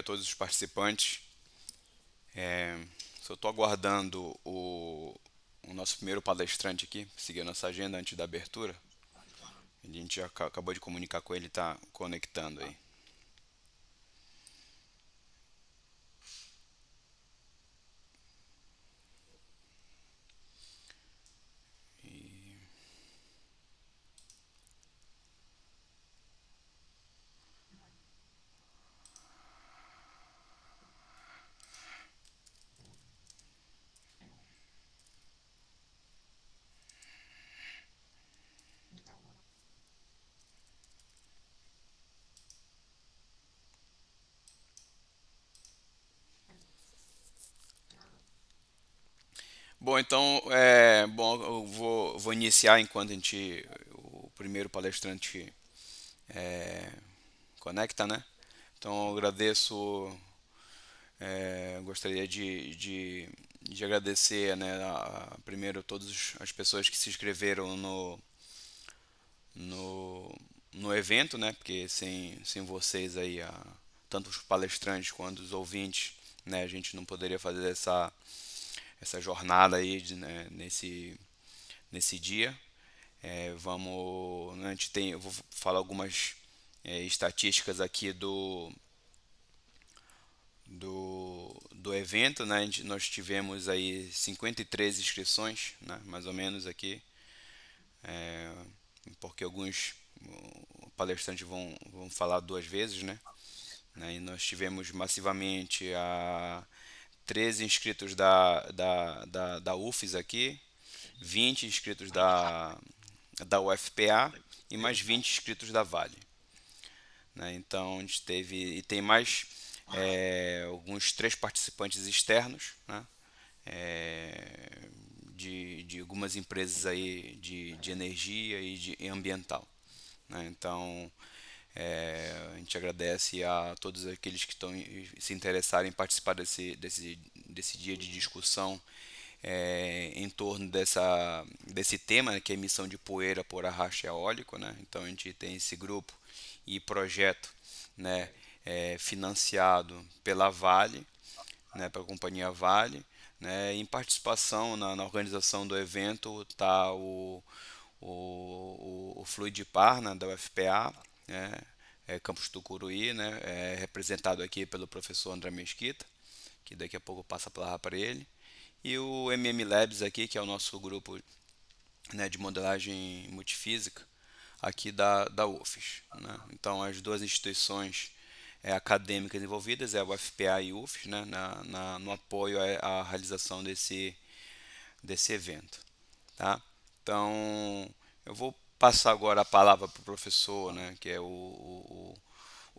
a todos os participantes. Só estou aguardando o nosso primeiro palestrante aqui, seguir a nossa agenda antes da abertura. A gente já acabou de comunicar com ele, está conectando aí. Bom, então, eu vou iniciar enquanto o primeiro palestrante conecta, né? Então, eu agradeço, gostaria de agradecer, né, primeiro todas as pessoas que se inscreveram no, no evento, né? Porque sem vocês aí, tanto os palestrantes quanto os ouvintes, né, a gente não poderia fazer essa jornada aí né, nesse dia. Né, eu vou falar algumas estatísticas aqui do evento, né? Nós tivemos aí 53 inscrições, né, mais ou menos aqui, porque alguns palestrantes vão falar duas vezes, né? E nós tivemos massivamente 13 inscritos da UFES aqui, 20 inscritos da UFPA e mais 20 inscritos da Vale, né? Então a gente teve e tem mais alguns três participantes externos, né? De algumas empresas aí de energia e de ambiental, né? Então a gente agradece a todos aqueles que estão se interessarem em participar desse dia de discussão em torno desse tema, né, que é emissão de poeira por arrasto eólico, né? Então a gente tem esse grupo e projeto, né, financiado pela Vale, né, pela companhia Vale, né? Em participação na organização do evento está o Fluidipar, né, da UFPA, né, Campus Tucuruí, né, representado aqui pelo professor André Mesquita, que daqui a pouco eu passo a palavra para ele, e o MM Labs aqui, que é o nosso grupo, né, de modelagem multifísica aqui da UFES, né? Então as duas instituições acadêmicas envolvidas é a UFPA e a UFES, né, no apoio à realização desse evento, tá? Então eu vou passar agora a palavra para o professor, né, que é o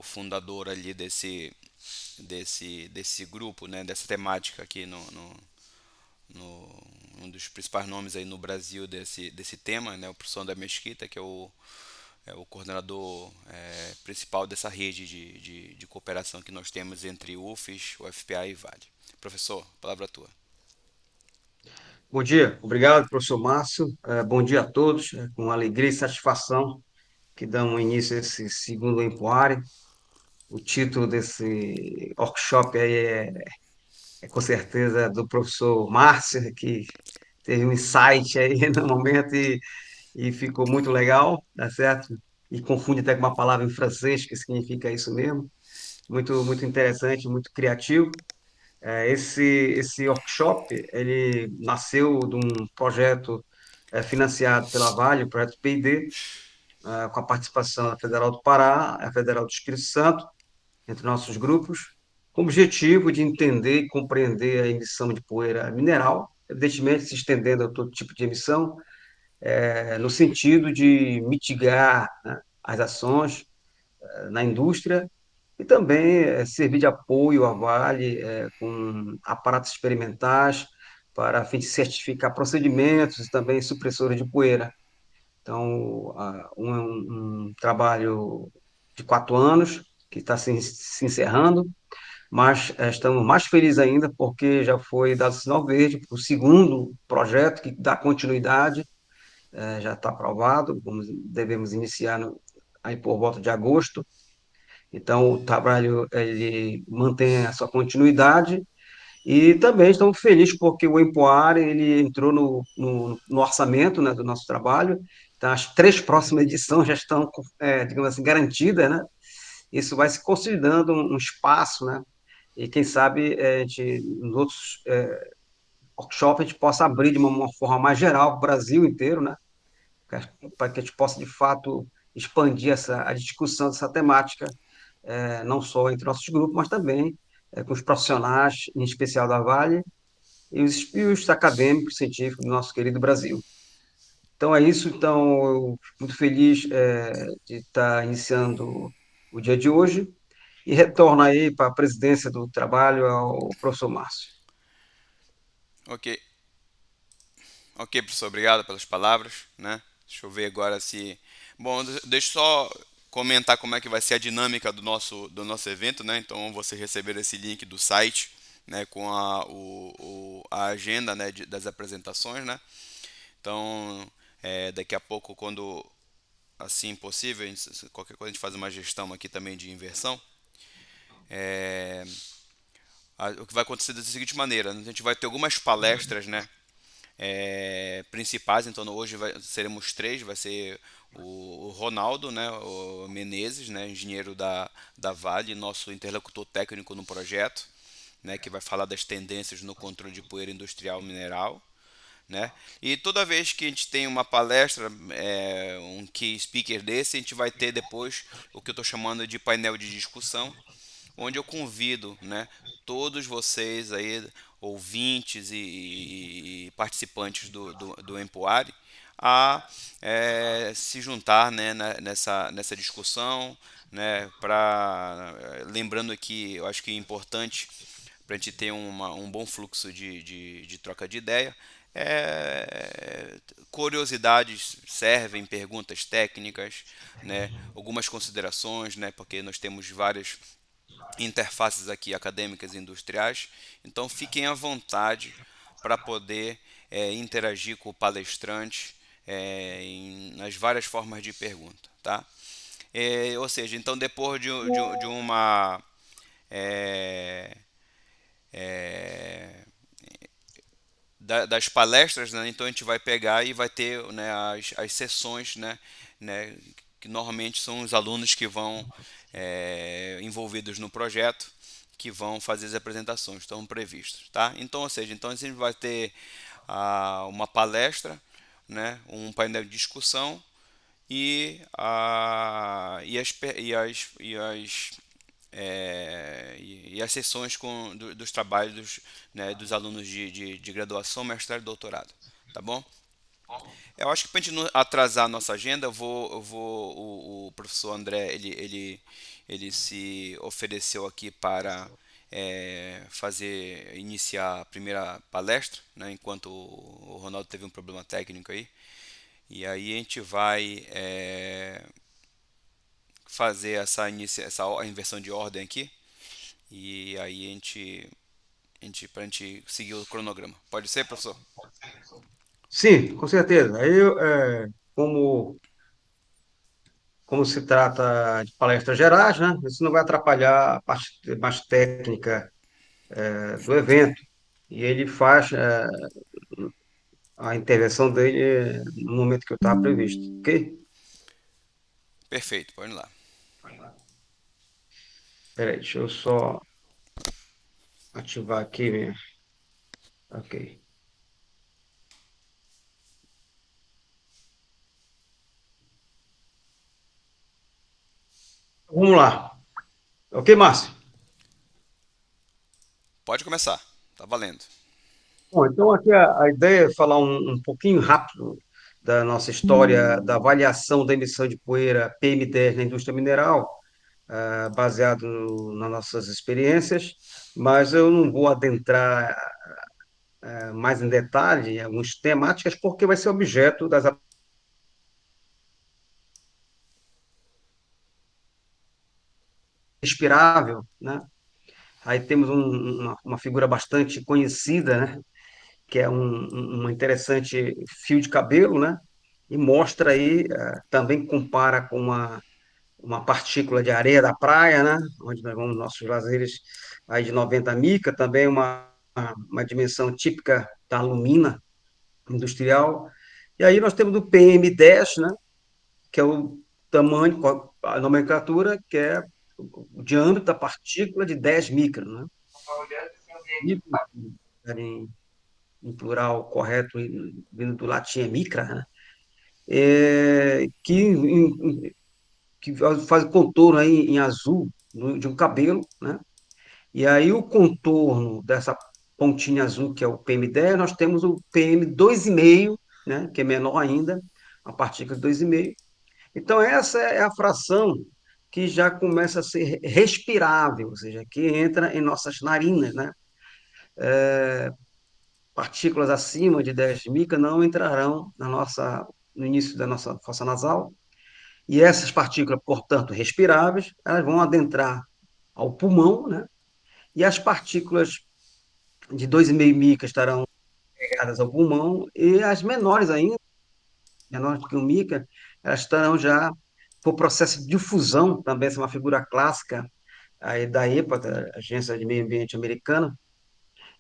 fundador ali desse grupo, né, dessa temática aqui um dos principais nomes aí no Brasil desse tema, né, o professor André Mesquita, que é o coordenador principal dessa rede de cooperação que nós temos entre UFES, UFPA e Vale. Professor, a palavra é tua. Bom dia, obrigado, professor Márcio. Bom dia a todos. É com alegria e satisfação que damos início a esse segundo Empoare. O título desse workshop aí é com certeza do professor Márcio, que teve um insight aí no momento e ficou muito legal, tá certo? E confunde até com uma palavra em francês que significa isso mesmo. Muito interessante, muito criativo. Esse workshop, ele nasceu de um projeto financiado pela Vale, o projeto PID, com a participação da Federal do Pará, a Federal do Espírito Santo, entre nossos grupos, com o objetivo de entender e compreender a emissão de poeira mineral, evidentemente se estendendo a todo tipo de emissão, no sentido de mitigar, né, as ações na indústria e também servir de apoio à Vale com aparatos experimentais para a fim de certificar procedimentos e também supressores de poeira. Então, um trabalho de 4 anos que está se encerrando, mas estamos mais felizes ainda porque já foi dado sinal verde para o segundo projeto que dá continuidade, já está aprovado, devemos iniciar aí por volta de agosto, Então, o trabalho ele mantém a sua continuidade e também estamos felizes porque o Empoar ele entrou no orçamento, né, do nosso trabalho. Então, as três próximas edições já estão, digamos assim, garantidas, né? Isso vai se consolidando um espaço, né? E quem sabe a gente, nos outros workshops a gente possa abrir de uma forma mais geral para o Brasil inteiro, né? Para que a gente possa, de fato, expandir a discussão dessa temática, não só entre nossos grupos, mas também com os profissionais, em especial da Vale, e os acadêmicos, científicos do nosso querido Brasil. Então é isso. Então, eu fico muito feliz de estar iniciando o dia de hoje e retorno aí para a presidência do trabalho ao professor Márcio. Ok, ok, professor, obrigado pelas palavras, né? Deixa eu ver agora se. Bom, deixa eu só comentar como é que vai ser a dinâmica do nosso evento, né? Então, você receber esse link do site, né, com a agenda, né, das apresentações, né? Então, daqui a pouco, quando assim possível, qualquer coisa a gente faz uma gestão aqui também de inversão. O que vai acontecer da seguinte maneira, né? A gente vai ter algumas palestras, né, principais. Então hoje seremos três. Vai ser o Ronaldo, né, o Menezes, né, engenheiro da Vale, nosso interlocutor técnico no projeto, né, que vai falar das tendências no controle de poeira industrial mineral, né? E toda vez que a gente tem uma palestra, um key speaker desse, a gente vai ter depois o que eu estou chamando de painel de discussão, onde eu convido, né, todos vocês aí, ouvintes e participantes do Empoare, a se juntar, né, nessa discussão, né, lembrando aqui, eu acho que é importante para a gente ter um bom fluxo de troca de ideia. Curiosidades servem, perguntas técnicas, né, algumas considerações, né, porque nós temos várias interfaces aqui acadêmicas e industriais. Então fiquem à vontade para poder interagir com o palestrante nas várias formas de pergunta, tá? Ou seja, então depois de uma é, das palestras, né? Então a gente vai pegar e vai ter, né, as sessões, né, que normalmente são os alunos que vão envolvidos no projeto, que vão fazer as apresentações, estão previstos, tá? Então, ou seja, então a gente vai ter uma palestra, né, um painel de discussão e as sessões dos trabalhos, né, dos alunos de graduação, mestrado e doutorado, tá bom? Eu acho que para a gente não atrasar a nossa agenda, o professor André, ele se ofereceu aqui para iniciar a primeira palestra, né, enquanto o Ronaldo teve um problema técnico aí. E aí a gente vai fazer essa inversão de ordem aqui. E aí pra gente seguir o cronograma. Pode ser, professor? Sim, com certeza. Aí, como se trata de palestras gerais, né, isso não vai atrapalhar a parte mais técnica do evento. E ele faz a intervenção dele no momento que eu estava previsto, ok? Perfeito, pode ir lá. Peraí, deixa eu só ativar aqui. Ok. Vamos lá. Ok, Márcio? Pode começar. Tá valendo. Bom, então aqui a ideia é falar um pouquinho rápido da nossa história da avaliação da emissão de poeira PM10 na indústria mineral, baseado nas nossas experiências, mas eu não vou adentrar mais em detalhe em algumas temáticas, porque vai ser objeto das respirável, né? Aí temos uma figura bastante conhecida, né? Que é uma interessante fio de cabelo, né? E mostra aí, também compara com uma partícula de areia da praia, né? Onde nós vamos nossos lazeres aí de 90 mica, também uma dimensão típica da alumina industrial. E aí nós temos o PM10, né? Que é o tamanho, a nomenclatura, que é o diâmetro da partícula de 10 microns, né? Micro, em plural correto, vindo do latim é micra, né? Que faz o contorno aí em azul de um cabelo, né? E aí o contorno dessa pontinha azul, que é o PM10, nós temos o PM2,5, né? Que é menor ainda, a partícula de 2,5. Então essa é a fração que já começa a ser respirável, ou seja, que entra em nossas narinas, né? Partículas acima de 10 micras não entrarão no início da nossa fossa nasal, e essas partículas, portanto, respiráveis, elas vão adentrar ao pulmão, né? E as partículas de 2,5 micras estarão ligadas ao pulmão, e as menores ainda, menores do que 1 micra, elas estarão já por processo de difusão, também essa é uma figura clássica aí da EPA, da Agência de Meio Ambiente Americana,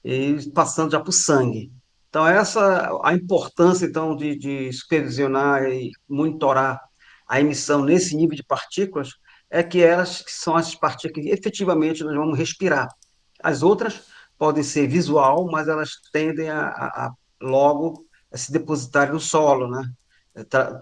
e passando já para o sangue. Então, essa a importância então de supervisionar e monitorar a emissão nesse nível de partículas é que elas que são as partículas que efetivamente nós vamos respirar. As outras podem ser visual, mas elas tendem a logo a se depositar no solo, né?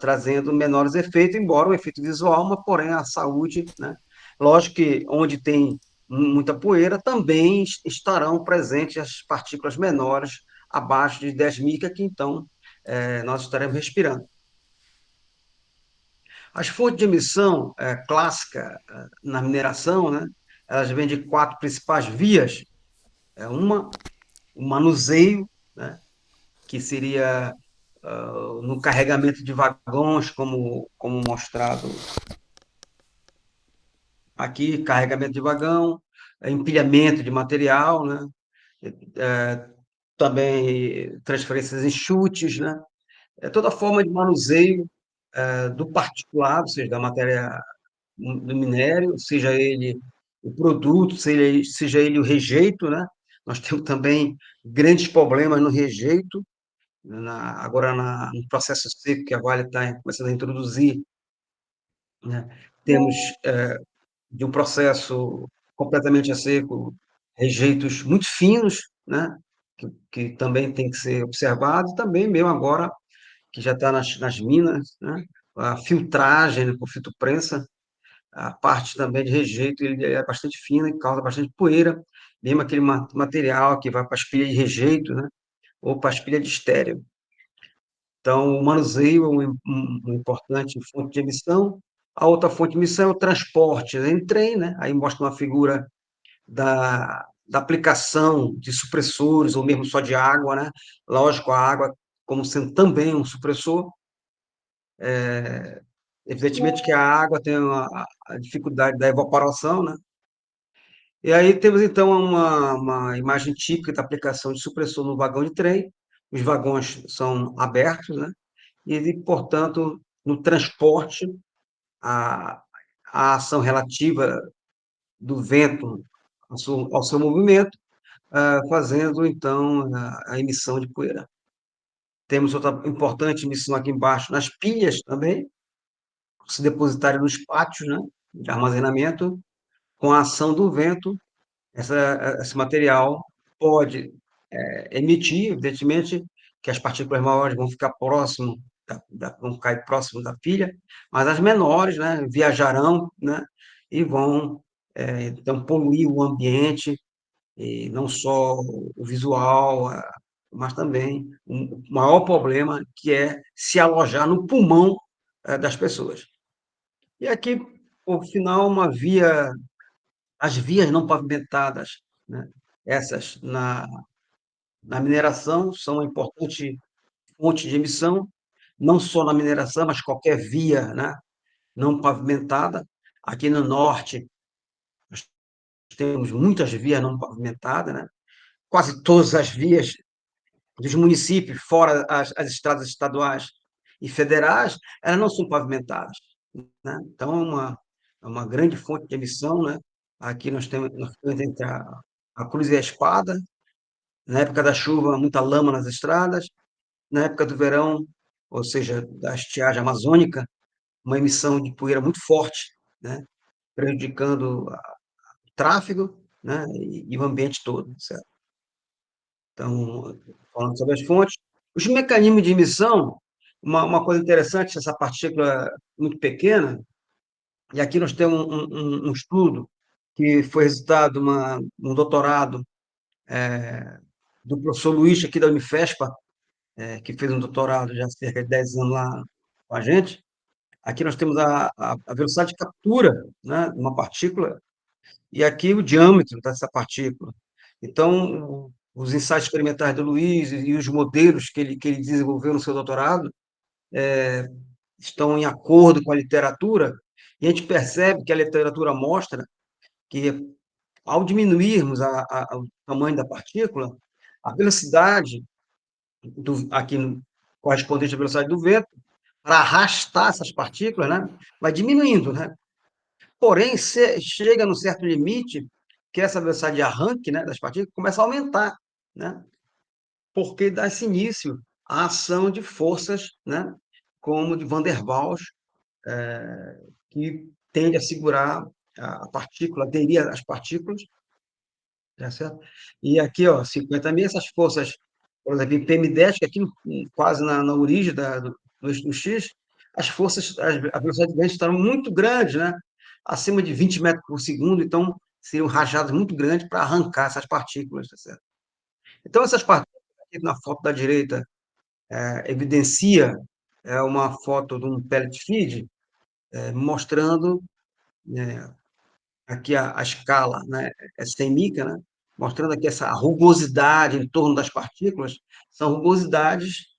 Trazendo menores efeitos, embora o efeito visual, mas porém a saúde, né? Lógico que onde tem muita poeira, também estarão presentes as partículas menores, abaixo de 10 micra, que então nós estaremos respirando. As fontes de emissão clássica na mineração, né, elas vêm de quatro principais vias. O manuseio, né, que seria no carregamento de vagões, como mostrado aqui, carregamento de vagão, empilhamento de material, né, também transferências em chutes, né? É toda forma de manuseio do particulado, ou seja, da matéria do minério, seja ele o produto, seja ele o rejeito, né? Nós temos também grandes problemas no rejeito, agora no processo seco que a Vale está começando a introduzir, né? Temos de um processo completamente a seco rejeitos muito finos, né? Que também tem que ser observado, e também mesmo agora que já está nas minas, né? A filtragem, né, por filtroprensa, a parte também de rejeito ele é bastante fina e causa bastante poeira, mesmo aquele material que vai para as pilhas de rejeito, né? Ou para as pilhas de estéreo. Então, o manuseio é uma importante fonte de emissão. A outra fonte de emissão é o transporte, né, em trem, né? Aí mostra uma figura da aplicação de supressores, ou mesmo só de água, né? Lógico, a água como sendo também um supressor. Evidentemente que a água tem a dificuldade da evaporação, né? E aí temos, então, uma imagem típica da aplicação de supressor no vagão de trem. Os vagões são abertos, né? E, portanto, no transporte, a, a ação relativa do vento ao seu movimento, fazendo, então, a emissão de poeira. Temos outra importante emissão aqui embaixo, nas pilhas também, se depositarem nos pátios, né, de armazenamento, com a ação do vento, esse material pode emitir, evidentemente, que as partículas maiores vão ficar próximo, vão cair próximo da pilha, mas as menores, né, viajarão, né, e vão, então, poluir o ambiente, e não só o visual, mas também o maior problema, que é se alojar no pulmão das pessoas. E aqui, por final, as vias não pavimentadas, né? Essas na mineração são uma importante fonte de emissão, não só na mineração, mas qualquer via, né, não pavimentada. Aqui no norte, nós temos muitas vias não pavimentadas, né? Quase todas as vias dos municípios, fora as estradas estaduais e federais, elas não são pavimentadas, né? Então, é uma grande fonte de emissão, né? Aqui nós temos entre a cruz e a espada. Na época da chuva, muita lama nas estradas. Na época do verão, ou seja, da estiagem amazônica, uma emissão de poeira muito forte, né? Prejudicando o tráfego, né? E o ambiente todo, certo? Então, falando sobre as fontes, os mecanismos de emissão, uma coisa interessante, essa partícula muito pequena, e aqui nós temos um estudo que foi resultado de um doutorado do professor Luiz, aqui da Unifespa, que fez um doutorado já há cerca de 10 anos lá com a gente. Aqui nós temos a velocidade de captura, né, de uma partícula, e aqui o diâmetro dessa partícula. Então, os ensaios experimentais do Luiz e os modelos que ele desenvolveu no seu doutorado estão em acordo com a literatura, e a gente percebe que a literatura mostra que, ao diminuirmos o tamanho da partícula, a velocidade, aqui correspondente à velocidade do vento, para arrastar essas partículas, né, vai diminuindo, né? Porém, chega num certo limite que essa velocidade de arranque, né, das partículas começa a aumentar, né? Porque dá-se início à ação de forças, né, como de Van der Waals, que tende a segurar a partícula, aderir às partículas, tá certo? E aqui, ó, 50 mil, essas forças, por exemplo, em PM10, que aqui quase na origem do eixo do X, as forças, a velocidade de vento está muito grande, né? Acima de 20 metros por segundo, então seriam rajadas muito grandes para arrancar essas partículas, tá certo? Então, essas partículas, aqui na foto da direita, evidencia uma foto de um pellet feed, mostrando aqui a escala, né, é 100 mica, né, mostrando aqui essa rugosidade em torno das partículas, são rugosidades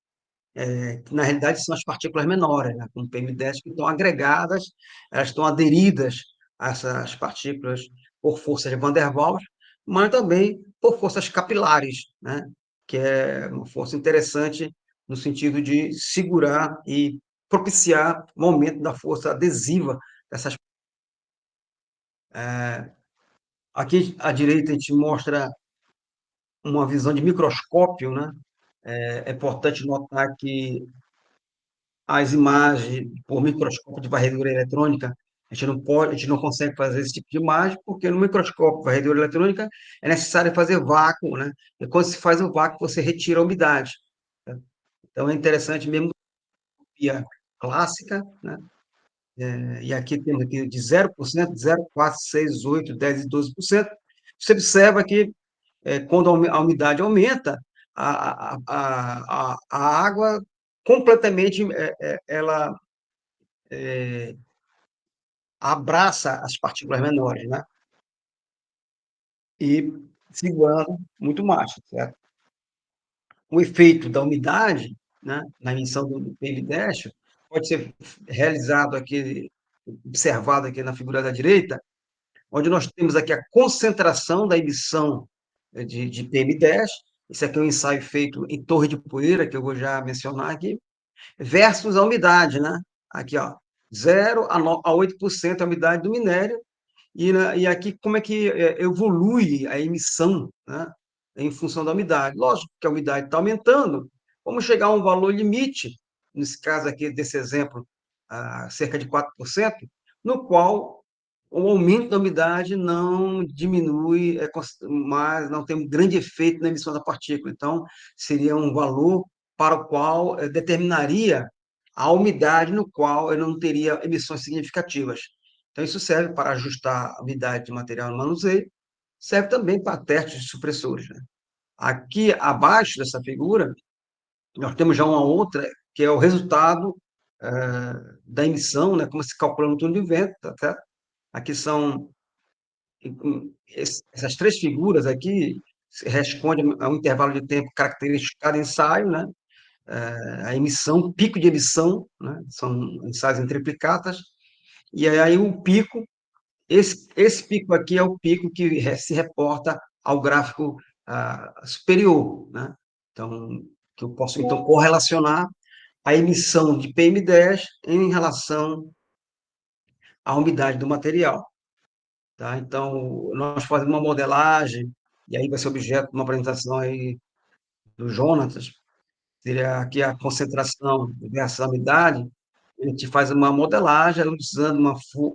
que, na realidade, são as partículas menores, né, como PM10, que estão agregadas, elas estão aderidas a essas partículas por força de Van der Waals, mas também por forças capilares, né, que é uma força interessante no sentido de segurar e propiciar o aumento da força adesiva dessas. Aqui à direita a gente mostra uma visão de microscópio, né? É importante notar que as imagens por microscópio de varredura eletrônica, a gente não consegue fazer esse tipo de imagem, porque no microscópio de varredura eletrônica é necessário fazer vácuo, né? E quando se faz o vácuo, você retira a umidade, né? Então é interessante mesmo via clássica, né? E aqui temos aqui de 0%, 0,4, 6, 8, 10 e 12%. Você observa que quando a umidade aumenta, a água completamente ela abraça as partículas menores, né? E segurando muito mais, certo? O efeito da umidade, né, na emissão do PM10 pode ser realizado aqui, observado aqui na figura da direita, onde nós temos aqui a concentração da emissão de PM10, esse aqui é um ensaio feito em Torre de Poeira, que eu vou já mencionar aqui, versus a umidade, né? Aqui, ó, 0 a 8% a umidade do minério, e aqui como é que evolui a emissão, né, em função da umidade. Lógico que a umidade está aumentando, vamos chegar a um valor limite, nesse caso aqui, desse exemplo, cerca de 4%, no qual o aumento da umidade não diminui, mas não tem um grande efeito na emissão da partícula. Então, seria um valor para o qual determinaria a umidade no qual eu não teria emissões significativas. Então, isso serve para ajustar a umidade de material no manuseio, serve também para testes de supressores, né? Aqui abaixo dessa figura, nós temos já uma outra, que é o resultado da emissão, né, como se calcula no túnel de vento, tá certo? Aqui são essas três figuras aqui respondem a um intervalo de tempo característico de cada ensaio, né? A emissão, pico de emissão, né? São ensaios em triplicatas, e aí o pico, esse pico aqui é o pico que se reporta ao gráfico superior, né? Então, que eu posso então correlacionar a emissão de PM10 em relação a umidade do material, tá? Então, nós fazemos uma modelagem, e aí vai ser objeto de uma apresentação aí do Jonatas, seria aqui a concentração versus a umidade. A gente faz uma modelagem usando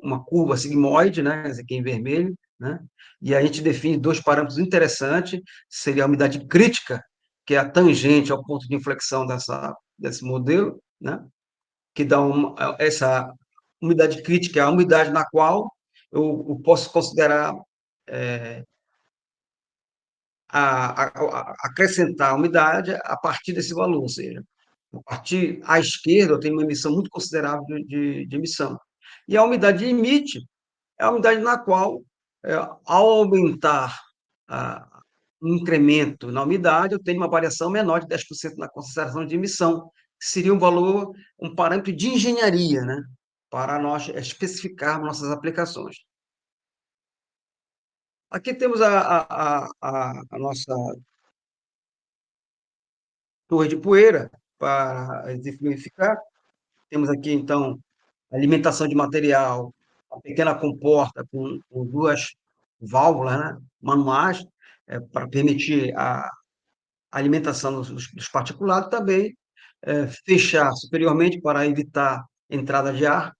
uma curva sigmoide, né, esse aqui em vermelho, né, e a gente define dois parâmetros interessantes, seria a umidade crítica, que é a tangente ao ponto de inflexão desse modelo, né, que dá essa umidade crítica, é a umidade na qual eu posso considerar acrescentar a umidade a partir desse valor, ou seja, a partir à esquerda eu tenho uma emissão muito considerável de emissão. E a umidade limite é a umidade na qual, ao aumentar um incremento na umidade, eu tenho uma variação menor de 10% na concentração de emissão, que seria um valor, um parâmetro de engenharia, né, para nós especificarmos nossas aplicações. Aqui temos a nossa torre de poeira para exemplificar. Temos aqui, então, alimentação de material, a pequena comporta com duas válvulas, né, manuais, para permitir a alimentação dos particulados, também fechar superiormente para evitar entrada de ar.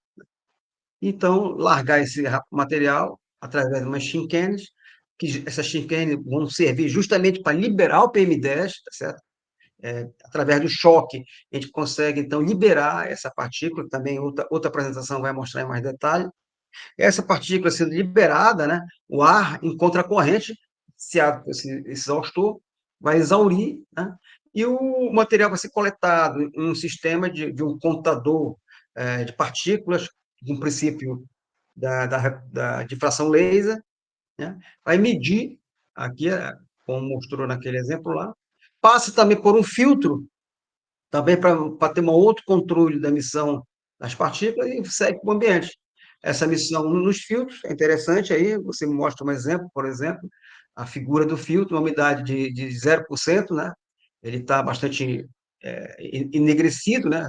Então, largar esse material através de umas chinquenes, que essas chinquenes vão servir justamente para liberar o PM10, tá certo? Através do choque, a gente consegue, então, liberar essa partícula, também outra apresentação vai mostrar em mais detalhe. Essa partícula sendo liberada, né, o ar encontra a corrente, esse exaustor vai exaurir, né, e o material vai ser coletado em um sistema de um contador de partículas, um princípio da difração laser, né, vai medir, aqui, como mostrou naquele exemplo lá, passa também por um filtro também para ter um outro controle da emissão das partículas e segue para o ambiente. Essa emissão nos filtros é interessante, aí você mostra um exemplo, por exemplo, a figura do filtro, uma umidade de 0%, né? Ele está bastante enegrecido, né?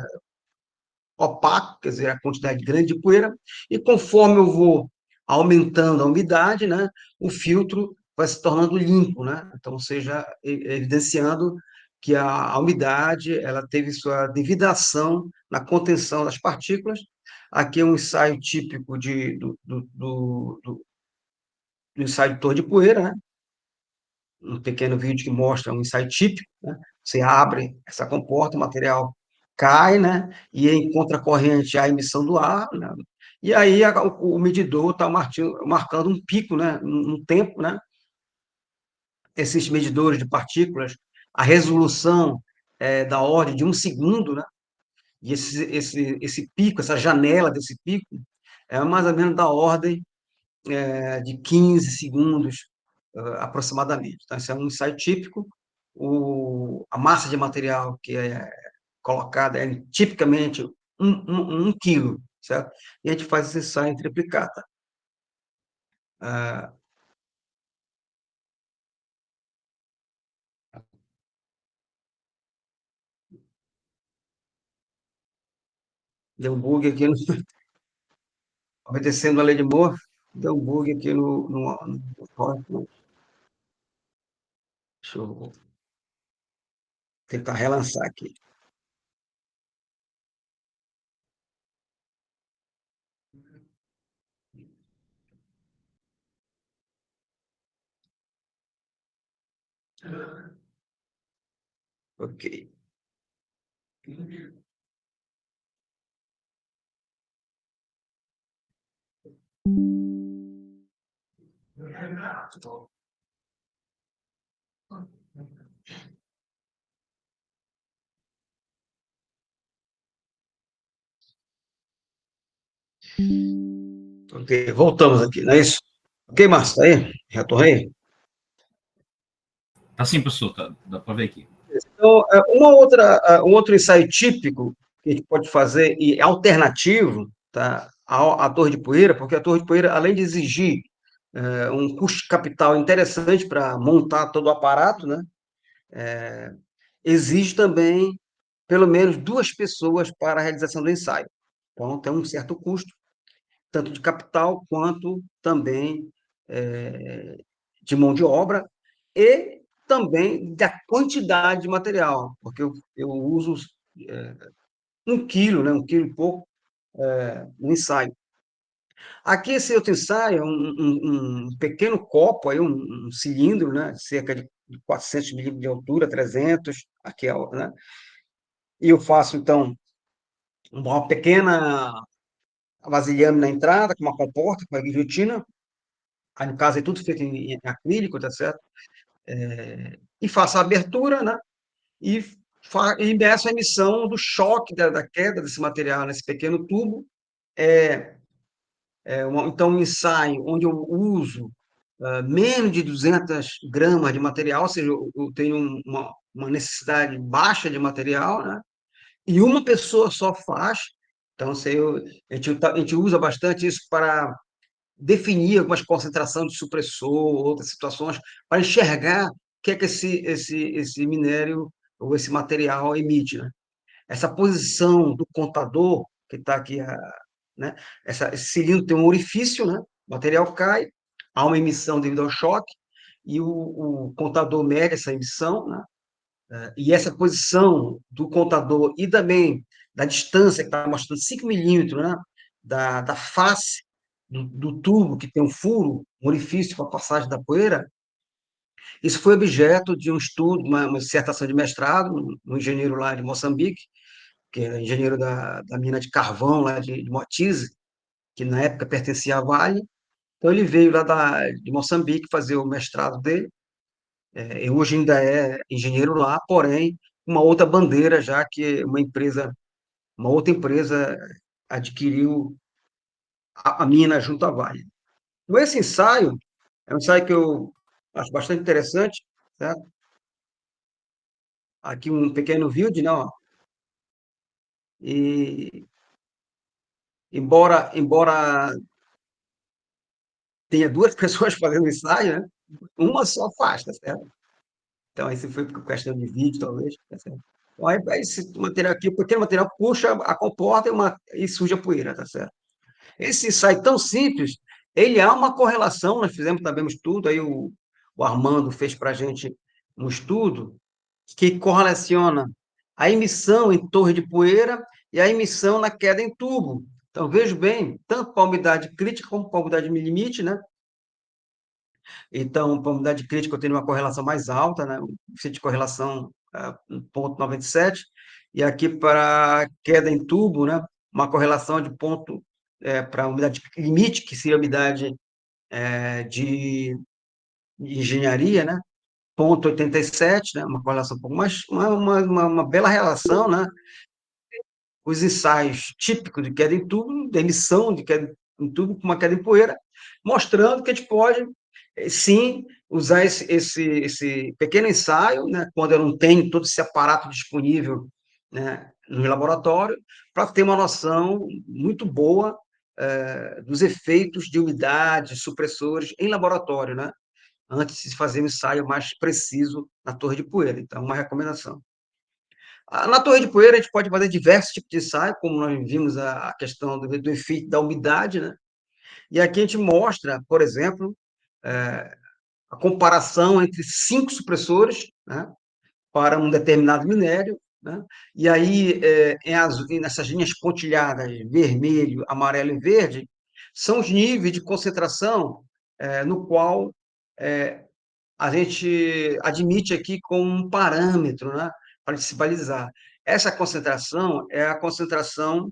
Opaco, quer dizer, a quantidade grande de poeira, e conforme eu vou aumentando a umidade, né, o filtro vai se tornando limpo, né? Então, seja, evidenciando que a umidade ela teve sua devida ação na contenção das partículas. Aqui é um ensaio típico do ensaio de torre de poeira, né? Um pequeno vídeo que mostra um ensaio típico, né? Você abre essa comporta, o material cai, né? E em contracorrente a emissão do ar, né? E aí o medidor está marcando um pico, né? Um tempo, né? Esses medidores de partículas, a resolução é da ordem de 1 segundo, né? E esse pico, essa janela desse pico, é mais ou menos da ordem de 15 segundos, aproximadamente. Então, esse é um ensaio típico. A massa de material que é colocada é tipicamente 1 quilo, certo? E a gente faz esse ensaio em triplicata. Ah, deu um bug aqui, obedecendo a lei de Moore, deu um bug aqui no deixa eu tentar relançar aqui. Ok. Ok, voltamos aqui, não é isso? Ok, Márcio, tá aí? Retornei? Tá sim, professor, tá, dá para ver aqui. Então, um outro ensaio típico que a gente pode fazer, e é alternativo, tá, à torre de poeira, porque a torre de poeira, além de exigir um custo de capital interessante para montar todo o aparato, né, exige também pelo menos 2 pessoas para a realização do ensaio. Então, tem um certo custo. tanto de capital quanto também de mão de obra e também da quantidade de material, porque eu uso 1 quilo, né, 1 quilo e pouco no ensaio. Aqui, esse outro ensaio é um pequeno copo, aí, um cilindro, né, cerca de 400 milímetros de altura, 300, aqui, né, e eu faço, então, uma pequena vasilhame na entrada, com uma comporta, com a guilhotina, aí, no caso, é tudo feito em acrílico, tá certo? E faço a abertura, né, e, e meço a emissão do choque da queda desse material nesse pequeno tubo. Então, um ensaio onde eu uso menos de 200 gramas de material, ou seja, eu tenho uma necessidade baixa de material, né? E uma pessoa só faz. Então, a gente usa bastante isso para definir algumas concentrações de supressor, outras situações, para enxergar o que é que esse minério ou esse material emite, né? Essa posição do contador, que está aqui, né? Esse cilindro tem um orifício, né? O material cai, há uma emissão devido ao choque, e o contador mede essa emissão, né? E essa posição do contador e também da distância, que está mostrando 5 milímetros, né? Da face do tubo, que tem um furo, um orifício para a passagem da poeira, isso foi objeto de um estudo, uma dissertação de mestrado, um engenheiro lá de Moçambique, que era engenheiro da mina de carvão lá de Moatize, que na época pertencia à Vale. Então, ele veio lá de Moçambique fazer o mestrado dele. Eu hoje ainda é engenheiro lá, porém, uma outra bandeira, já que uma outra empresa adquiriu a mina junto à Vale. Então, esse ensaio é um ensaio que eu acho bastante interessante, certo? Aqui um pequeno vídeo, né? Ó. E embora tenha duas pessoas fazendo o ensaio, né? Uma só faz, tá certo? Então, aí se foi por questão de vídeo, talvez. Tá certo? Então, aí esse material aqui, o pequeno material puxa a comporta e suja a poeira, tá certo? Esse ensaio tão simples, ele há uma correlação, nós fizemos também um estudo, aí o Armando fez para a gente um estudo que correlaciona a emissão em torre de poeira e a emissão na queda em tubo. Então, vejo bem, tanto para a umidade crítica como para a umidade limite, né? Então, para a umidade crítica, eu tenho uma correlação mais alta, né? Um coeficiente de correlação 0,97, e aqui para queda em tubo, né? Uma correlação de para a umidade limite, que seria a umidade de engenharia, né? 0,87, né? Uma correlação um pouco mais, uma bela relação, né? Os ensaios típicos de queda em tubo, de emissão de queda em tubo com uma queda em poeira, mostrando que a gente pode, sim, usar esse pequeno ensaio, né, quando eu não tenho todo esse aparato disponível, né, no laboratório, para ter uma noção muito boa dos efeitos de umidade, supressores em laboratório, né, antes de fazer um ensaio mais preciso na torre de poeira. Então, uma recomendação. Na torre de poeira, a gente pode fazer diversos tipos de ensaio, como nós vimos a questão do efeito da umidade, né? E aqui a gente mostra, por exemplo, a comparação entre 5 supressores, né, para um determinado minério, né? E aí, nessas linhas pontilhadas, vermelho, amarelo e verde, são os níveis de concentração no qual a gente admite aqui como um parâmetro, né, para se balizar. Essa concentração é a concentração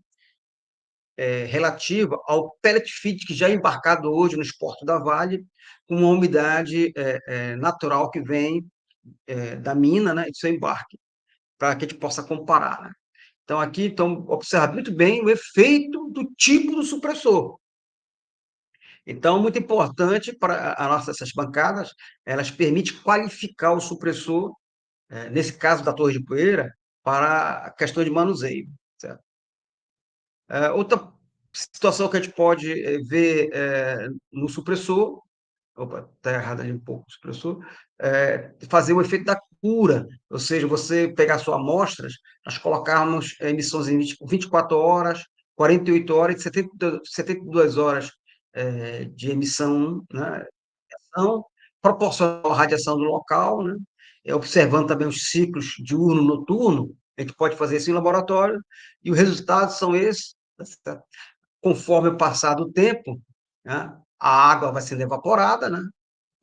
relativa ao pellet feed, que já é embarcado hoje nos portos da Vale, com uma umidade natural que vem da mina, né, e do seu embarque, para que a gente possa comparar. Né? Então, aqui, observa muito bem o efeito do tipo do supressor. Então, muito importante para essas bancadas, elas permitem qualificar o supressor, nesse caso da torre de poeira, para a questão de manuseio. Certo? Outra situação que a gente pode ver no supressor, opa, está errado ali um pouco o supressor, fazer o efeito da cura, ou seja, você pegar suas amostras, nós colocarmos emissões em 24 horas, 48 horas e 72 horas de emissão, né, proporcional à radiação do local, né, observando também os ciclos diurno e noturno, a gente pode fazer isso em laboratório, e os resultados são esses, tá? Conforme o passar do tempo, né, a água vai sendo evaporada, né,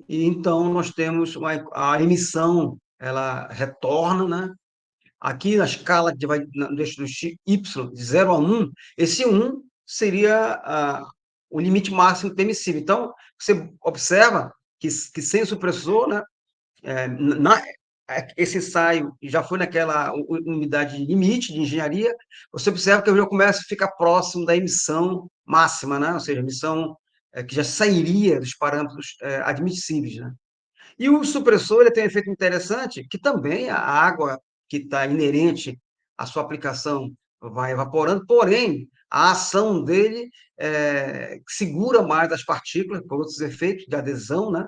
e então nós temos a emissão, ela retorna, né. Aqui na escala que vai do eixo do Y, de 0 a 1, esse 1 seria o limite máximo permissível. Então, você observa que sem o supressor, né, na esse ensaio já foi naquela unidade limite de engenharia, você observa que eu já começo a ficar próximo da emissão máxima, né, ou seja, a emissão, que já sairia dos parâmetros, admissíveis, né. E o supressor, ele tem um efeito interessante, que também a água que está inerente à sua aplicação vai evaporando, porém, a ação dele, segura mais as partículas, por outros efeitos de adesão, né,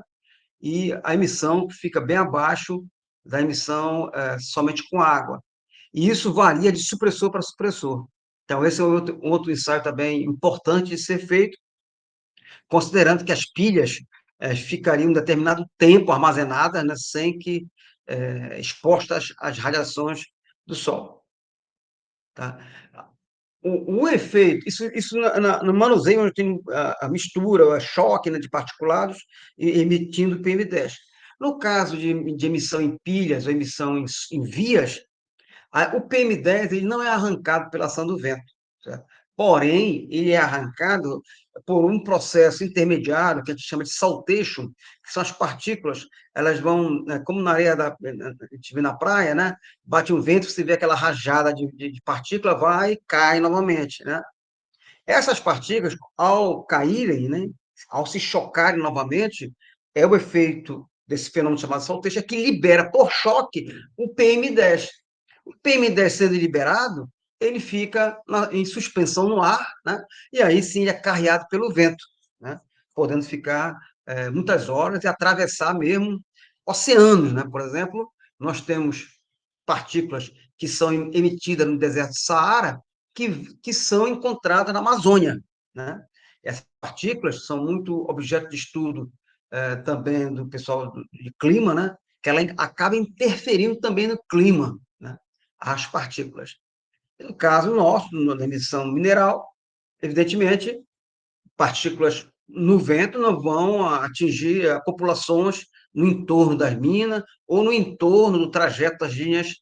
e a emissão fica bem abaixo da emissão, somente com água. E isso varia de supressor para supressor. Então esse é outro ensaio também importante de ser feito, considerando que as pilhas, ficariam um determinado tempo armazenadas, né, sem que, expostas às radiações do sol, tá. O efeito, isso no manuseio, onde tem a mistura, o choque, né, de particulados emitindo PM10. No caso de emissão em pilhas ou emissão em vias, o PM10 ele não é arrancado pela ação do vento, certo? Porém, ele é arrancado por um processo intermediário, que a gente chama de saltation, que são as partículas, elas vão, né, como na areia a gente vê na praia, né? Bate um vento, você vê aquela rajada de partícula, vai e cai novamente, né? Essas partículas, ao caírem, né, ao se chocarem novamente, é o efeito desse fenômeno chamado saltation, que libera por choque o PM10. O PM10 sendo liberado, ele fica em suspensão no ar, né, e aí sim ele é carreado pelo vento, né, podendo ficar muitas horas e atravessar mesmo oceanos, né? Por exemplo, nós temos partículas que são emitidas no deserto do Saara, que são encontradas na Amazônia, né? Essas partículas são muito objeto de estudo também do pessoal de clima, né? Que ela acaba interferindo também no clima, né? As partículas. No caso nosso, na emissão mineral, evidentemente, partículas no vento não vão atingir populações no entorno das minas ou no entorno do trajeto das linhas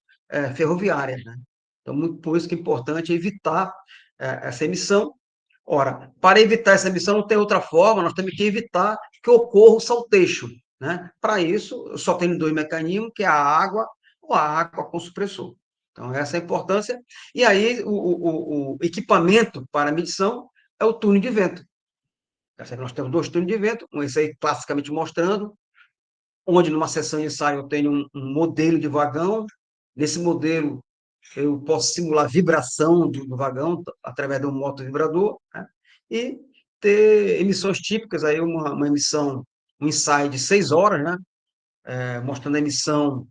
ferroviárias, né? Então, muito por isso que é importante evitar essa emissão. Ora, para evitar essa emissão, não tem outra forma, nós temos que evitar que ocorra o salteio, né? Para isso, eu só tenho dois mecanismos, que é a água ou a água com supressor. Então, essa é a importância. E aí, o equipamento para medição é o túnel de vento. Nós temos dois túneis de vento, esse aí classicamente mostrando, onde numa sessão de ensaio eu tenho um modelo de vagão. Nesse modelo, eu posso simular vibração do vagão através de um motovibrador, né? E ter emissões típicas, aí uma emissão, um ensaio de 6 horas, né? Mostrando a emissão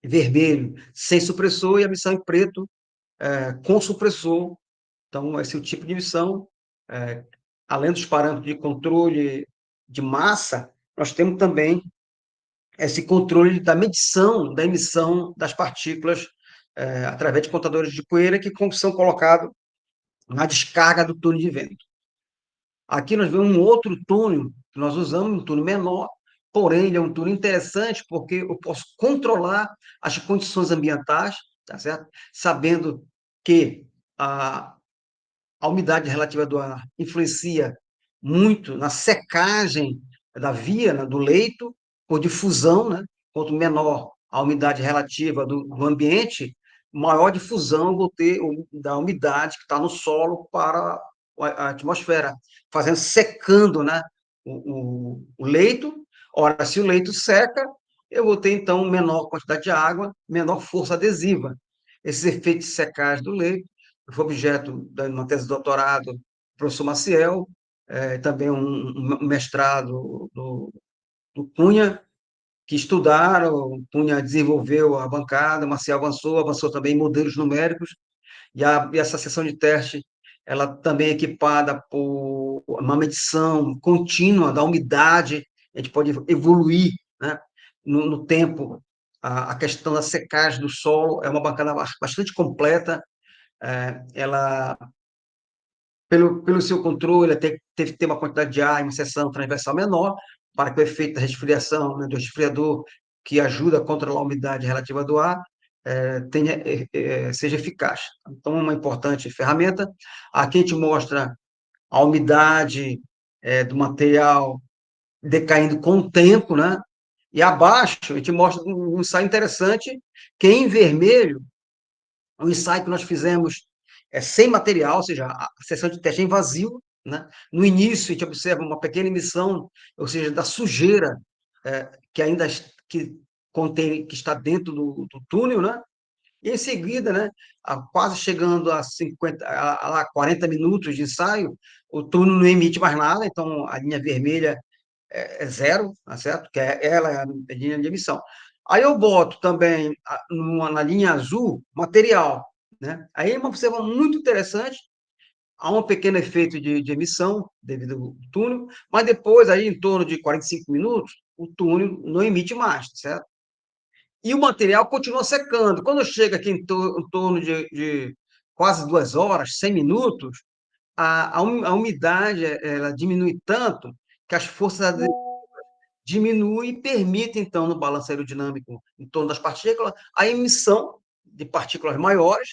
em vermelho sem supressor e a emissão em preto com supressor. Então, esse é o tipo de emissão. É, além dos parâmetros de controle de massa, nós temos também esse controle da medição da emissão das partículas através de contadores de poeira que são colocados na descarga do túnel de vento. Aqui nós vemos um outro túnel que nós usamos, um túnel menor, porém ele é um túnel interessante porque eu posso controlar as condições ambientais, tá certo? Sabendo que a umidade relativa do ar influencia muito na secagem da via, né, do leito, por difusão, né? Quanto menor a umidade relativa do ambiente, maior difusão eu vou ter da umidade que está no solo para a atmosfera, secando, né, o leito. Ora, se o leito seca, eu vou ter, então, menor quantidade de água, menor força adesiva. Esses efeitos de secagem do leito foi objeto de uma tese de doutorado do professor Maciel, também um mestrado do Cunha, que estudaram, Cunha desenvolveu a bancada, Maciel avançou também em modelos numéricos, e essa sessão de teste ela também é equipada por uma medição contínua da umidade, a gente pode evoluir, né, no tempo. A questão da secagem do solo é uma bancada bastante completa, ela, pelo seu controle, teve que ter uma quantidade de ar em uma seção transversal menor, para que o efeito da resfriação, né, do resfriador, que ajuda a controlar a umidade relativa do ar, seja eficaz. Então, é uma importante ferramenta. Aqui a gente mostra a umidade do material decaindo com o tempo, né? E abaixo a gente mostra um ensaio interessante, que em vermelho, um ensaio que nós fizemos sem material, ou seja, a sessão de teste em vazio, né? No início a gente observa uma pequena emissão, ou seja, da sujeira que ainda que contém, que está dentro do túnel, né? E em seguida, né, quase chegando a 50, a 40 minutos de ensaio, o túnel não emite mais nada, então a linha vermelha é zero, tá certo? Que ela é a linha de emissão. Aí eu boto também na linha azul material, né? Aí é uma observação muito interessante, há um pequeno efeito de emissão devido ao túnel, mas depois, aí em torno de 45 minutos, o túnel não emite mais, tá certo? E o material continua secando. Quando chega aqui em torno de quase 2 horas, 100 minutos, a umidade ela diminui tanto que as forças diminuem e permitem, então, no balanço aerodinâmico em torno das partículas, a emissão de partículas maiores,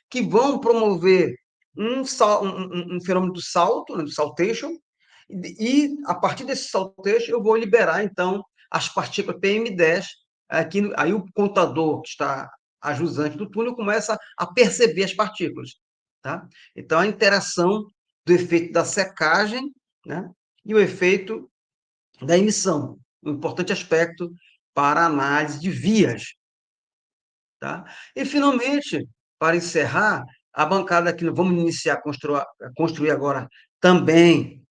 que vão promover um fenômeno do salto, né, do saltation, e a partir desse saltation eu vou liberar, então, as partículas PM10, aqui, aí o contador que está a jusante do túnel começa a perceber as partículas. Tá? Então, a interação do efeito da secagem, né, e o efeito da emissão, um importante aspecto para a análise de vias. Tá? E, finalmente, para encerrar, a bancada que vamos iniciar a construir agora também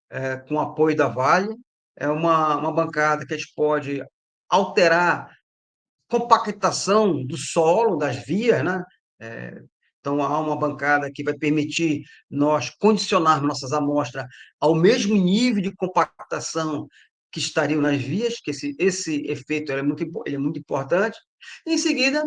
com o apoio da Vale, é uma bancada que a gente pode alterar compactação do solo, das vias, né? Então, há uma bancada que vai permitir nós condicionarmos nossas amostras ao mesmo nível de compactação que estariam nas vias, que esse efeito ele é muito importante. Em seguida,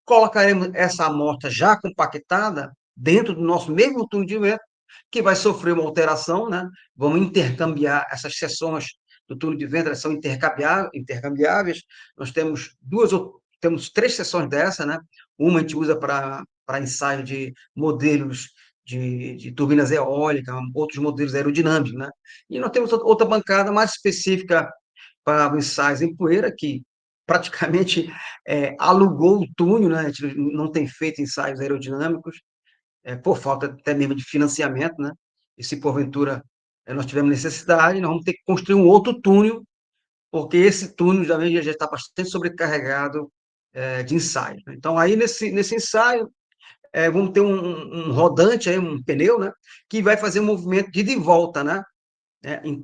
colocaremos essa amostra já compactada dentro do nosso mesmo túnel de vento, que vai sofrer uma alteração, né? Vamos intercambiar essas seções do túnel de vento, elas são intercambiáveis. Nós temos 3 seções dessa, né? Uma a gente usa para ensaio de modelos de turbinas eólicas, outros modelos aerodinâmicos, né? E nós temos outra bancada mais específica para ensaios em poeira, que praticamente alugou o túnel, né? A gente não tem feito ensaios aerodinâmicos, por falta até mesmo de financiamento, né? E se porventura nós tivermos necessidade, nós vamos ter que construir um outro túnel, porque esse túnel já está bastante sobrecarregado de ensaio. Então, aí nesse ensaio, vamos ter um rodante, aí, um pneu, né? Que vai fazer um movimento de ida e volta, né? Em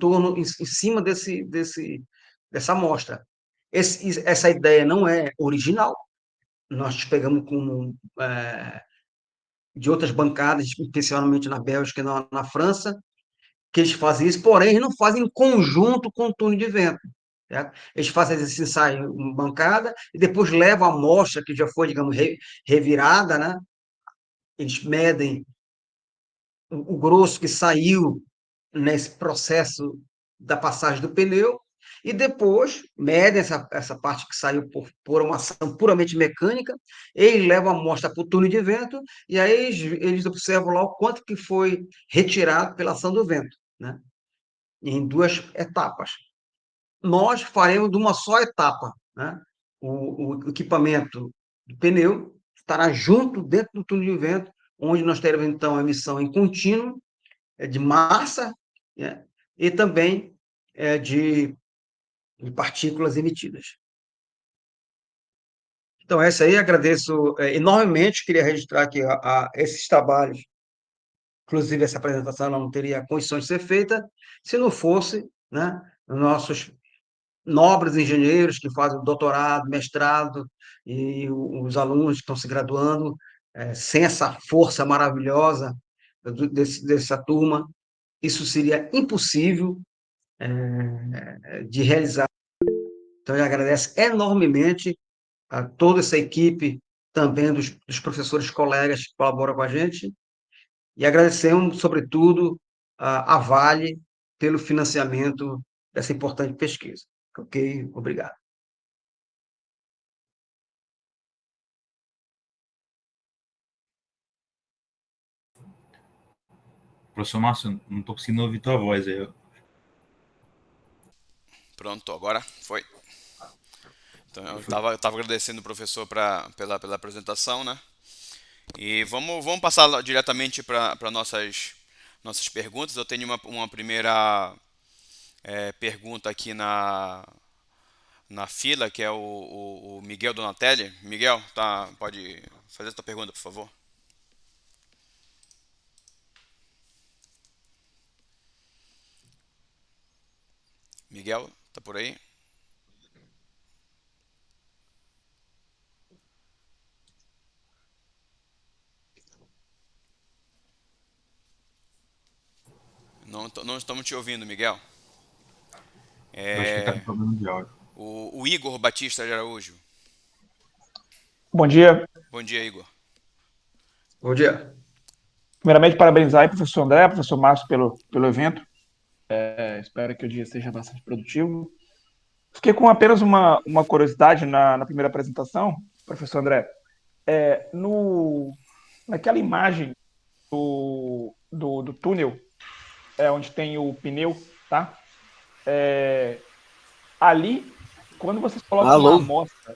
cima dessa amostra. Essa ideia não é original, nós pegamos de outras bancadas, especialmente na Bélgica e na França, que eles fazem isso, porém, eles não fazem em conjunto com o túnel de vento. Certo? Eles fazem esse ensaio em bancada e depois levam a amostra que já foi, digamos, revirada, né? Eles medem o grosso que saiu nesse processo da passagem do pneu, e depois medem essa parte que saiu por uma ação puramente mecânica, eles levam a amostra para o túnel de vento, e aí eles observam lá o quanto que foi retirado pela ação do vento, né? Em 2 etapas. Nós faremos de uma só etapa, né? O equipamento do pneu estará junto dentro do túnel de vento, onde nós teremos, então, a emissão em contínuo, de massa, né? E também de partículas emitidas. Então, essa aí agradeço enormemente, queria registrar aqui esses trabalhos, inclusive essa apresentação ela não teria condições de ser feita se não fosse, né, nossos nobres engenheiros que fazem doutorado, mestrado, e os alunos que estão se graduando, sem essa força maravilhosa dessa turma, isso seria impossível de realizar. Então, eu agradeço enormemente a toda essa equipe, também dos professores colegas que colaboram com a gente, e agradecemos, sobretudo, a Vale pelo financiamento dessa importante pesquisa. Ok? Obrigado. Professor Márcio, não estou conseguindo ouvir tua voz aí. Pronto, agora foi. Então, eu tava agradecendo o professor pela apresentação, né? E vamos passar diretamente para nossas perguntas. Eu tenho uma primeira pergunta aqui na fila, que é o Miguel Donatelli. Miguel, pode fazer a tua pergunta, por favor? Miguel, tá por aí? Não estamos te ouvindo, Miguel. Eu acho que ele está É, com problema de áudio. o Igor Batista de Araújo. Bom dia. Bom dia, Igor. Bom dia. Primeiramente, parabenizar aí, professor André, professor Márcio, pelo evento. Espero que o dia seja bastante produtivo. Fiquei com apenas uma curiosidade na primeira apresentação, professor André. É, no, Naquela imagem do túnel, onde tem o pneu, tá? Ali, quando vocês colocam uma Alô? amostra.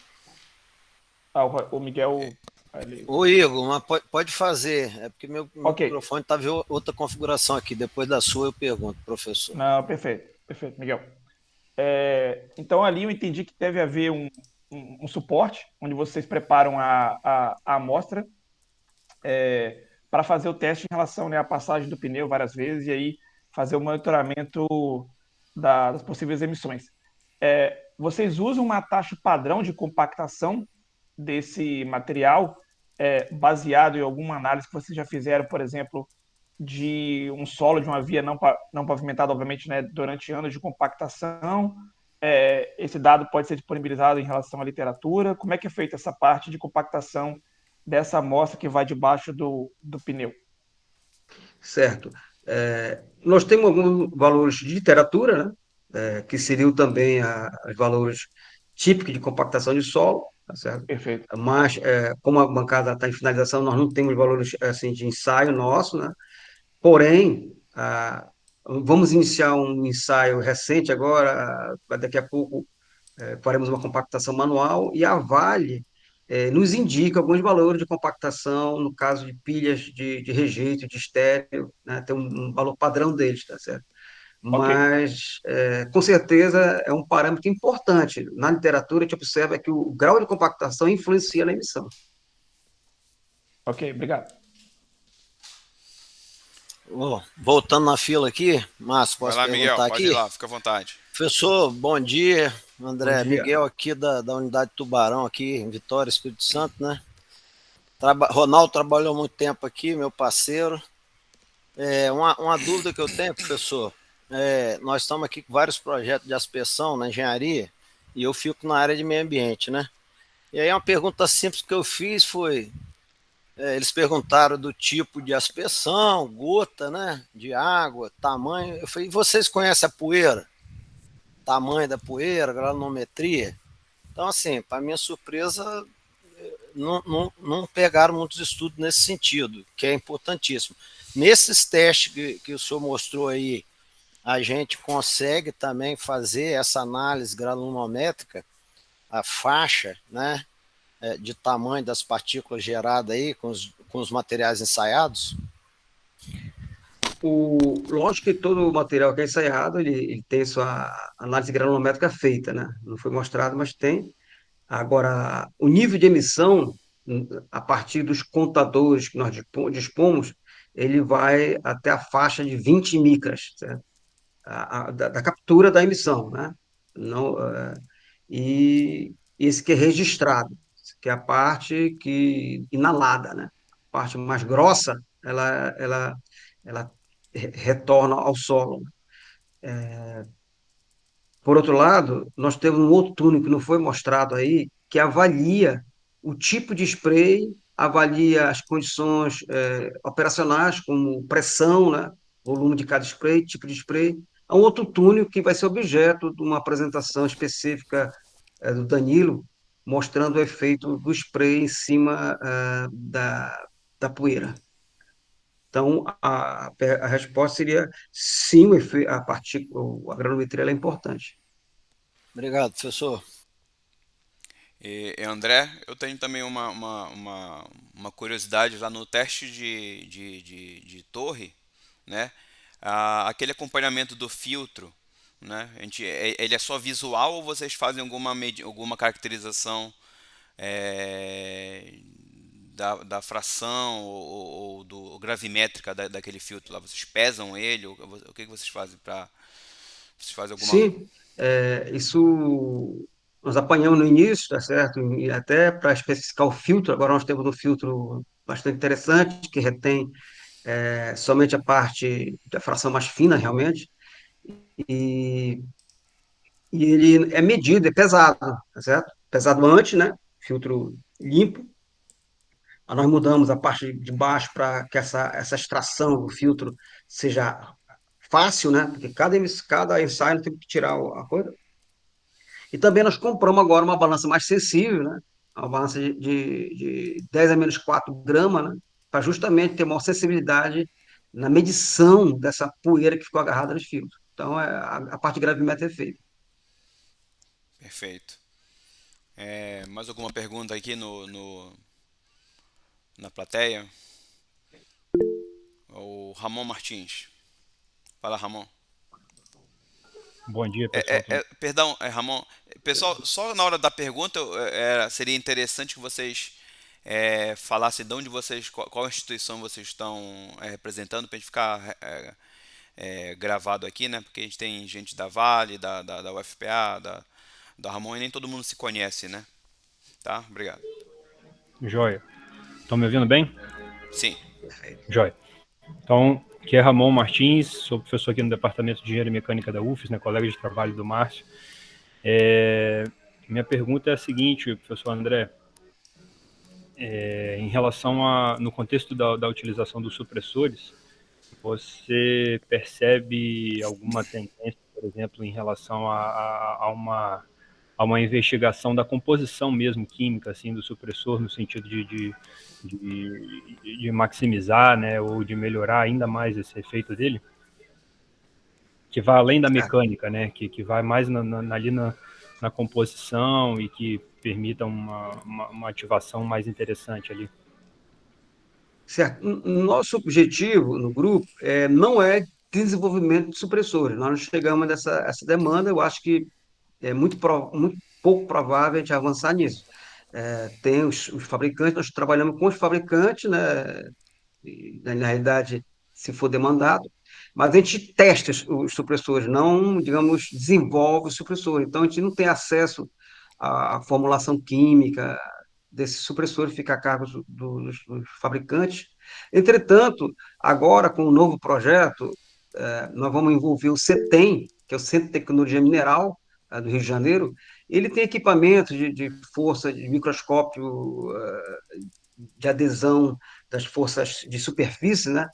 O Miguel. Ali. Ô Igor, mas pode fazer. É porque meu Ok. microfone estava em outra configuração aqui. Depois da sua eu pergunto, professor. Não, perfeito, perfeito, Miguel. Então ali eu entendi que deve haver um suporte, onde vocês preparam a amostra para fazer o teste em relação, né, à passagem do pneu várias vezes e aí fazer o monitoramento das possíveis emissões. Vocês usam uma taxa padrão de compactação desse material baseado em alguma análise que vocês já fizeram, por exemplo, de um solo de uma via não pavimentada, obviamente, né, durante anos de compactação. Esse dado pode ser disponibilizado em relação à literatura. Como é que é feita essa parte de compactação dessa amostra que vai debaixo do pneu? Certo. Nós temos alguns valores de literatura, né? Que seriam também os valores típicos de compactação de solo, tá certo? Perfeito. Mas, como a bancada está em finalização, nós não temos valores assim, de ensaio nosso, né? Porém, vamos iniciar um ensaio recente agora, daqui a pouco faremos uma compactação manual e a Vale nos indica alguns valores de compactação no caso de pilhas de rejeito, de estéreo, né? Tem um valor padrão deles, tá certo? Ok, Mas, com certeza, é um parâmetro importante. Na literatura, a gente observa que o grau de compactação influencia na emissão. ok, obrigado. Voltando na fila aqui, Márcio, Vai posso lá, Miguel, perguntar pode ir aqui? lá, fica à vontade. Professor, bom dia. Bom André, dia. Miguel aqui da unidade Tubarão, aqui em Vitória, Espírito Santo, né? Ronaldo trabalhou muito tempo aqui, meu parceiro. Uma dúvida que eu tenho, professor, nós estamos aqui com vários projetos de aspersão na engenharia e eu fico na área de meio ambiente, né? E aí uma pergunta simples que eu fiz foi, eles perguntaram do tipo de aspersão, gota, né, de água, tamanho. Eu falei, e vocês conhecem a poeira? Tamanho da poeira, granulometria? Então, assim, para minha surpresa, não pegaram muitos estudos nesse sentido, que é importantíssimo. Nesses testes que o senhor mostrou aí, a gente consegue também fazer essa análise granulométrica, a faixa, né, de tamanho das partículas geradas aí com os materiais ensaiados? Lógico que todo o material que é ensaiado, ele tem sua análise granulométrica feita, né? Não foi mostrado, mas tem. Agora, o nível de emissão, a partir dos contadores que nós dispomos, ele vai até a faixa de 20 micras, certo? Da captura da emissão, né? Não, e esse que é registrado, que é a parte que inalada, né? A parte mais grossa, ela ela retorna ao solo. Por outro lado, nós temos um outro túnel que não foi mostrado aí, que avalia o tipo de spray, avalia as condições operacionais, como pressão, né, volume de cada spray, tipo de spray. Há um outro túnel que vai ser objeto de uma apresentação específica do Danilo, mostrando o efeito do spray em cima da poeira. Então, a resposta seria sim, a granometria ela é importante. Obrigado, professor. E, André, eu tenho também uma curiosidade lá no teste de torre, né? Aquele acompanhamento do filtro, né? Ele é só visual ou vocês fazem alguma caracterização é, da fração ou do gravimétrica daquele filtro lá? Vocês pesam ele? O que vocês fazem para... Vocês fazem alguma... Sim, isso nós apanhamos no início, tá certo? E até para especificar o filtro, agora nós temos um filtro bastante interessante, que retém somente a parte da fração mais fina, realmente, e, e ele é medido, é pesado, tá certo? Pesado antes, né? Filtro limpo. Aí nós mudamos a parte de baixo para que essa extração do filtro seja fácil, né? Porque cada ensaio tem que tirar a coisa. E também nós compramos agora uma balança mais sensível, né? Uma balança de 10 a menos 4 gramas, né? Para justamente ter maior sensibilidade na medição dessa poeira que ficou agarrada nos filtros. Então, a parte de gravimetria é feita. Perfeito. Mais alguma pergunta aqui na plateia? O Ramon Martins. Fala, Ramon. Bom dia, pessoal. Perdão, Ramon. Pessoal, só na hora da pergunta seria interessante que vocês falassem de onde vocês, qual instituição vocês estão representando, para a gente ficar gravado aqui, né? Porque a gente tem gente da Vale, da UFPA, da Ramon, e nem todo mundo se conhece, né? Tá? Obrigado. Joia. Estão me ouvindo bem? Sim. Joia. Então, aqui é Ramon Martins, sou professor aqui no Departamento de Engenharia Mecânica da UFES, né, colega de trabalho do Márcio. Minha pergunta é a seguinte, professor André, em relação no contexto da utilização dos supressores, você percebe alguma tendência, por exemplo, em relação a uma investigação da composição mesmo química assim do supressor, no sentido de maximizar, né, ou de melhorar ainda mais esse efeito dele, que vai além da mecânica, né, que vai mais ali na composição e que permita uma ativação mais interessante ali. Certo. Nosso objetivo no grupo não é desenvolvimento de supressores. Nós não chegamos essa demanda, eu acho que é muito pouco provável a gente avançar nisso. Tem os fabricantes, nós trabalhamos com os fabricantes, né, na realidade, se for demandado, mas a gente testa os supressores, não, digamos, desenvolve os supressores. Então, a gente não tem acesso à formulação química desses supressores, fica a cargo dos fabricantes. Entretanto, agora, com o novo projeto, nós vamos envolver o CETEM, que é o Centro de Tecnologia Mineral, do Rio de Janeiro. Ele tem equipamentos de força, de microscópio, de adesão das forças de superfície, né?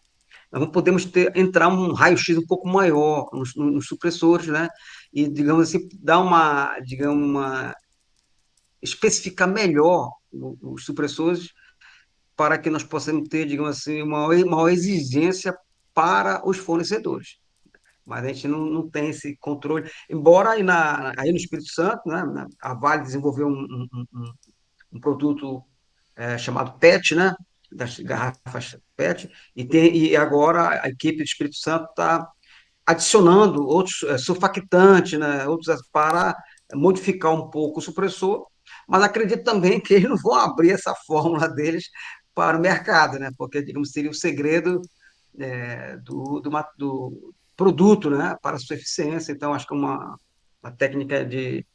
Nós podemos entrar um raio-x um pouco maior nos supressores, né? E, digamos assim, especificar melhor os supressores para que nós possamos ter, digamos assim, uma maior exigência para os fornecedores. Mas a gente não tem esse controle. Embora aí no Espírito Santo, né, a Vale desenvolveu um produto chamado PET, né, das garrafas PET, e agora a equipe do Espírito Santo está adicionando outros surfactantes, né, outros para modificar um pouco o supressor, mas acredito também que eles não vão abrir essa fórmula deles para o mercado, né, porque, digamos, seria o segredo do produto, né, para a sua eficiência. Então, acho que é uma técnica de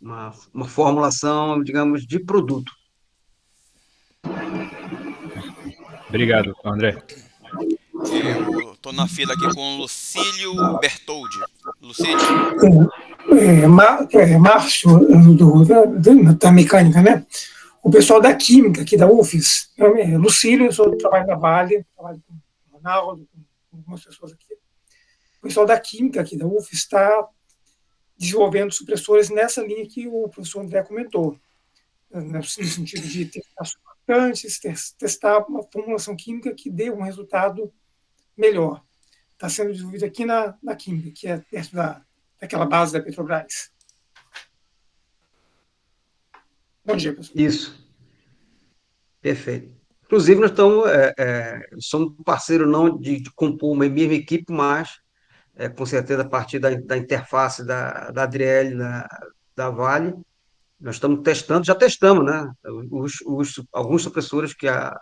uma formulação, digamos, de produto. Obrigado, André. Estou na fila aqui com o Lucílio Bertoldi. Lucílio. Márcio, da mecânica, né? O pessoal da química aqui da UFES, Lucílio, eu sou do trabalho da Vale, trabalho com o Ronaldo, com algumas pessoas aqui. O pessoal da química aqui da UFES está desenvolvendo supressores nessa linha que o professor André comentou, no sentido de testar substantes, testar uma formulação química que dê um resultado melhor. Está sendo desenvolvido aqui na química, que é perto daquela base da Petrobras. Bom dia, pessoal. Isso, perfeito. Inclusive, nós somos parceiro não de compor uma mesma equipe, mas com certeza a partir da interface da Adriele, da Vale, nós estamos testando, já testamos, né? Alguns supressores que a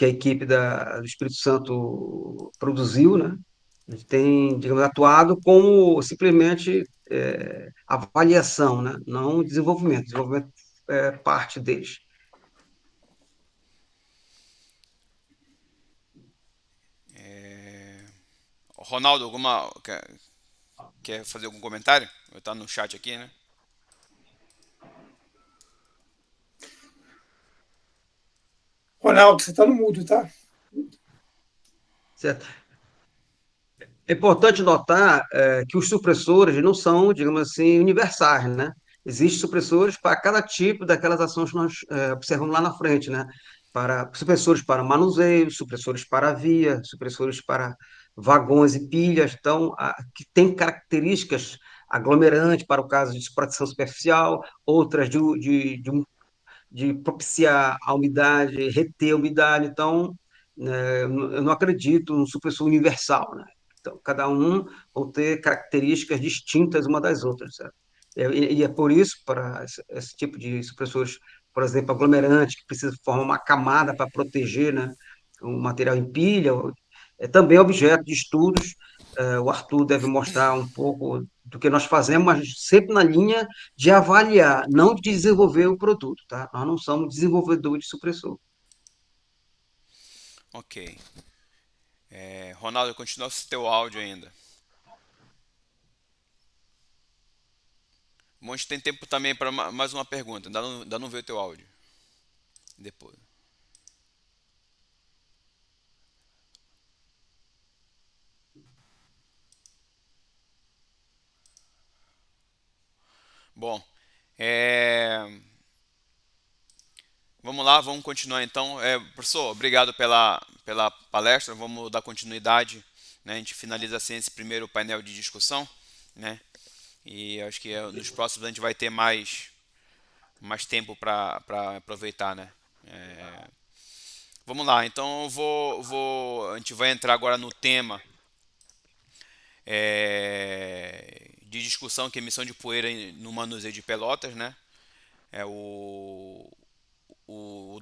equipe do Espírito Santo produziu, né? A gente tem, digamos, atuado como simplesmente avaliação, né? Não desenvolvimento. Desenvolvimento é parte deles. Ronaldo, quer fazer algum comentário? Está no chat aqui, né? Ronaldo, você está no mudo, tá? Certo. É importante notar que os supressores não são, digamos assim, universais, né? Existem supressores para cada tipo daquelas ações que nós observamos lá na frente, né? Para supressores para manuseio, supressores para via, supressores para vagões e pilhas, então, que tem características aglomerantes para o caso de superação superficial, outras de propiciar a umidade, reter a umidade. Então, eu não acredito num supressor universal, né? Então, cada um vão ter características distintas uma das outras, certo? E é por isso, para esse tipo de supressores, por exemplo, aglomerantes, que precisa formar uma camada para proteger, né, o material em pilha, é também objeto de estudos. O Arthur deve mostrar um pouco do que nós fazemos, mas sempre na linha de avaliar, não de desenvolver o produto, tá? Nós não somos desenvolvedores de supressor. Ok. Ronaldo, continua com o teu áudio ainda. Um monte tem tempo também para mais uma pergunta. Ainda não veio o teu áudio. Depois. Bom, vamos lá, vamos continuar então. Professor, obrigado pela palestra. Vamos dar continuidade, né? A gente finaliza assim esse primeiro painel de discussão, né? E acho que nos próximos a gente vai ter mais tempo para aproveitar, né? Vamos lá, então a gente vai entrar agora no tema de discussão, que é emissão de poeira no manuseio de pelotas, né? O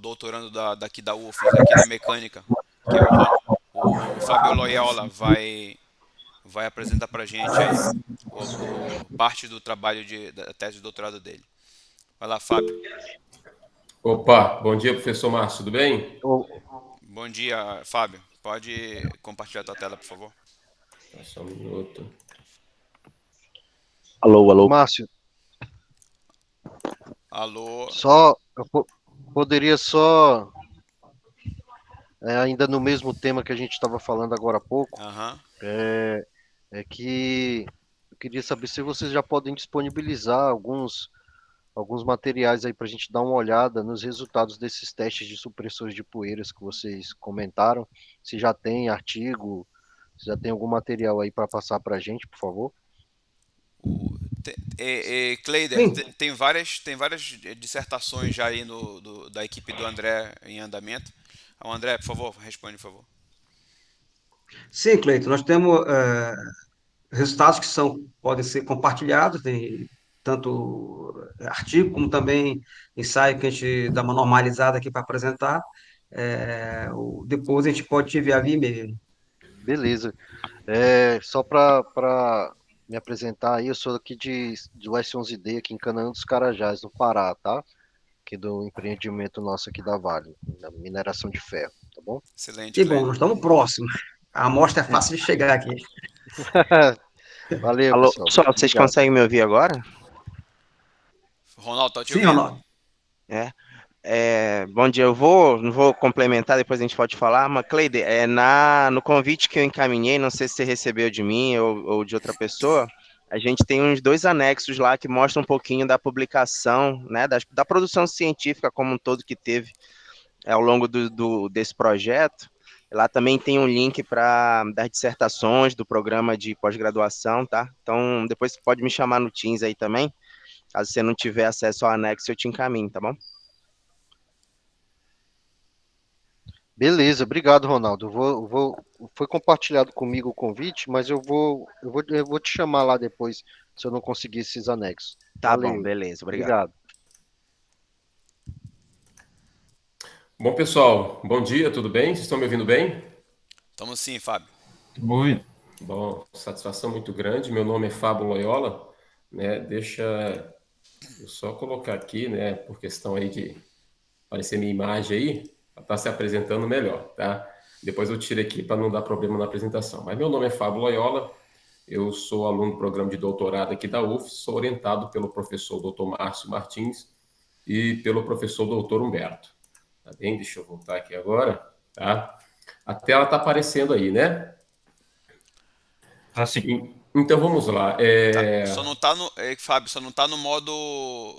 doutorando daqui da UFES, aqui da mecânica, que é o Fábio Loyola, vai apresentar para a gente aí parte do trabalho da tese de doutorado dele. Vai lá, Fábio. Opa, bom dia, professor Márcio, tudo bem? Bom dia, Fábio. Pode compartilhar a tua tela, por favor? Só um minuto. Alô. Márcio. Alô. Eu poderia ainda no mesmo tema que a gente estava falando agora há pouco, que eu queria saber se vocês já podem disponibilizar alguns materiais aí para a gente dar uma olhada nos resultados desses testes de supressores de poeiras que vocês comentaram. Se já tem artigo, se já tem algum material aí para passar para a gente, por favor. Kleider, tem várias dissertações já aí da equipe do André em andamento. André, por favor, responde, por favor. Sim, Cleiton, nós temos resultados que podem ser compartilhados, tem tanto artigo como também ensaio que a gente dá uma normalizada aqui para apresentar. Depois a gente pode te enviar via e-mail. Beleza. Só para me apresentar aí, eu sou aqui do S11D, aqui em Canaã dos Carajás, no Pará, tá? Aqui do empreendimento nosso aqui da Vale, da mineração de ferro, tá bom? Excelente, Que bom, Cleide. nós estamos próximos. A amostra é fácil de chegar aqui. Valeu, Alô, pessoal. pessoal, vocês Obrigado. conseguem me ouvir agora? Ronaldo, tá te Sim, ouvindo. Ronaldo. Bom dia, não vou complementar, depois a gente pode falar, mas Cleide, no convite que eu encaminhei, não sei se você recebeu de mim ou de outra pessoa, a gente tem uns 2 anexos lá que mostram um pouquinho da publicação, né, da produção científica como um todo que teve ao longo desse projeto. Lá também tem um link para das dissertações do programa de pós-graduação, tá? Então, depois você pode me chamar no Teams aí também, caso você não tiver acesso ao anexo, eu te encaminho, tá bom? Beleza, obrigado, Ronaldo. Foi compartilhado comigo o convite, mas eu vou te chamar lá depois, se eu não conseguir esses anexos. Tá Valeu. bom, beleza, obrigado. Obrigado. Bom, pessoal, bom dia, tudo bem? Vocês estão me ouvindo bem? Estamos sim, Fábio. Oi. Bom, satisfação muito grande. Meu nome é Fábio Loyola, né? Deixa eu só colocar aqui, né, por questão aí de aparecer minha imagem aí, para estar se apresentando melhor, tá? Depois eu tiro aqui para não dar problema na apresentação. Mas meu nome é Fábio Loyola, eu sou aluno do programa de doutorado aqui da UF, sou orientado pelo professor Dr. Márcio Martins e pelo professor Dr. Humberto. Tá bem? Deixa eu voltar aqui agora, tá? A tela está aparecendo aí, né? Assim. Então vamos lá. Só não tá no, Fábio, só não tá no modo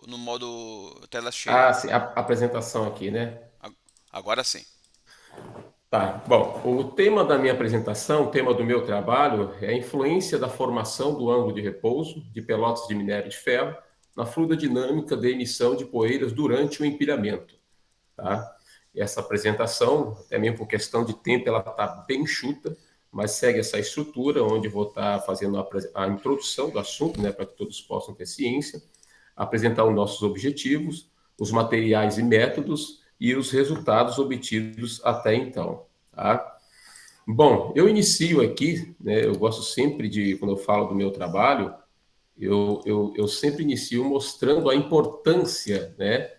tela cheia. Sim, a apresentação aqui, né? Agora sim. Tá, bom, o tema da minha apresentação, o tema do meu trabalho é a influência da formação do ângulo de repouso de pelotas de minério de ferro na fluidodinâmica da emissão de poeiras durante o empilhamento, tá? E essa apresentação, até mesmo por questão de tempo, ela está bem enxuta, mas segue essa estrutura, onde vou estar fazendo a introdução do assunto, né, para que todos possam ter ciência, apresentar os nossos objetivos, os materiais e métodos e os resultados obtidos até então, tá? Bom, eu inicio aqui, né, eu gosto sempre de, quando eu falo do meu trabalho, eu sempre inicio mostrando a importância, né,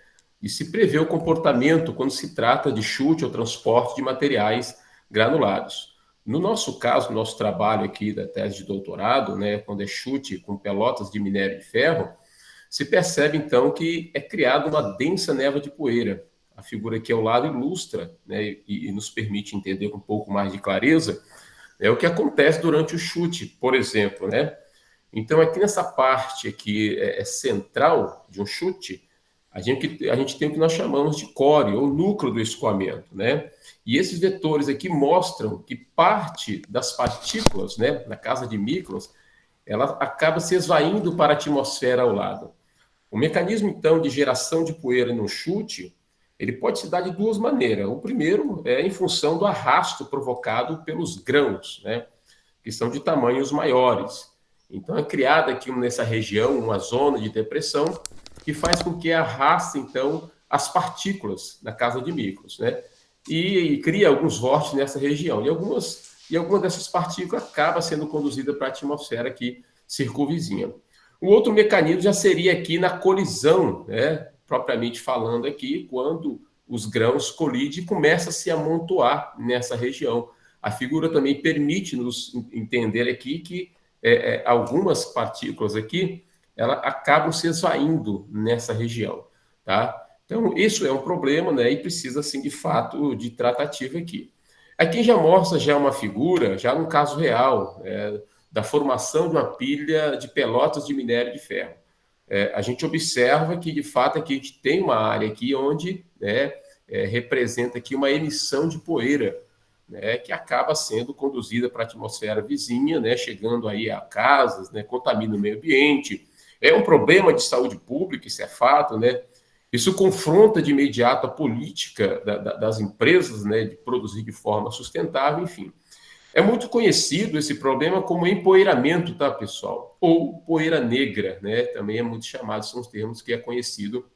de se prever o comportamento quando se trata de chute ou transporte de materiais granulados. No nosso caso, no nosso trabalho aqui da tese de doutorado, né, quando é chute com pelotas de minério de ferro, se percebe então que é criada uma densa névoa de poeira. A figura aqui ao lado ilustra, né, e nos permite entender com um pouco mais de clareza, o que acontece durante o chute, por exemplo, né? Então, aqui nessa parte aqui central de um chute, a gente tem o que nós chamamos de core, ou núcleo do escoamento, né? E esses vetores aqui mostram que parte das partículas, né, na casa de microns, ela acaba se esvaindo para a atmosfera ao lado. O mecanismo, então, de geração de poeira no chute, ele pode se dar de 2 maneiras. O primeiro é em função do arrasto provocado pelos grãos, né, que são de tamanhos maiores. Então, é criada aqui nessa região uma zona de depressão que faz com que arraste, então, as partículas na casa de microns, né, e cria alguns vórtices nessa região. E algumas dessas partículas acabam sendo conduzidas para a atmosfera aqui circunvizinha. O outro mecanismo já seria aqui na colisão, né, propriamente falando aqui, quando os grãos colidem e começam a se amontoar nessa região. A figura também permite-nos entender aqui que algumas partículas aqui, elas acabam se esvaindo nessa região, tá? Então, isso é um problema, né, e precisa, assim, de fato, de tratativa aqui. Aqui já mostra já uma figura, já num caso real, da formação de uma pilha de pelotas de minério de ferro. A gente observa que, de fato, aqui a gente tem uma área aqui onde, né, representa aqui uma emissão de poeira, né, que acaba sendo conduzida para a atmosfera vizinha, né, chegando aí a casas, né, contamina o meio ambiente. É um problema de saúde pública, isso é fato, né? Isso confronta de imediato a política das empresas, né, de produzir de forma sustentável, enfim. É muito conhecido esse problema como empoeiramento, tá, pessoal? Ou poeira negra, né? Também é muito chamado, são os termos que é conhecido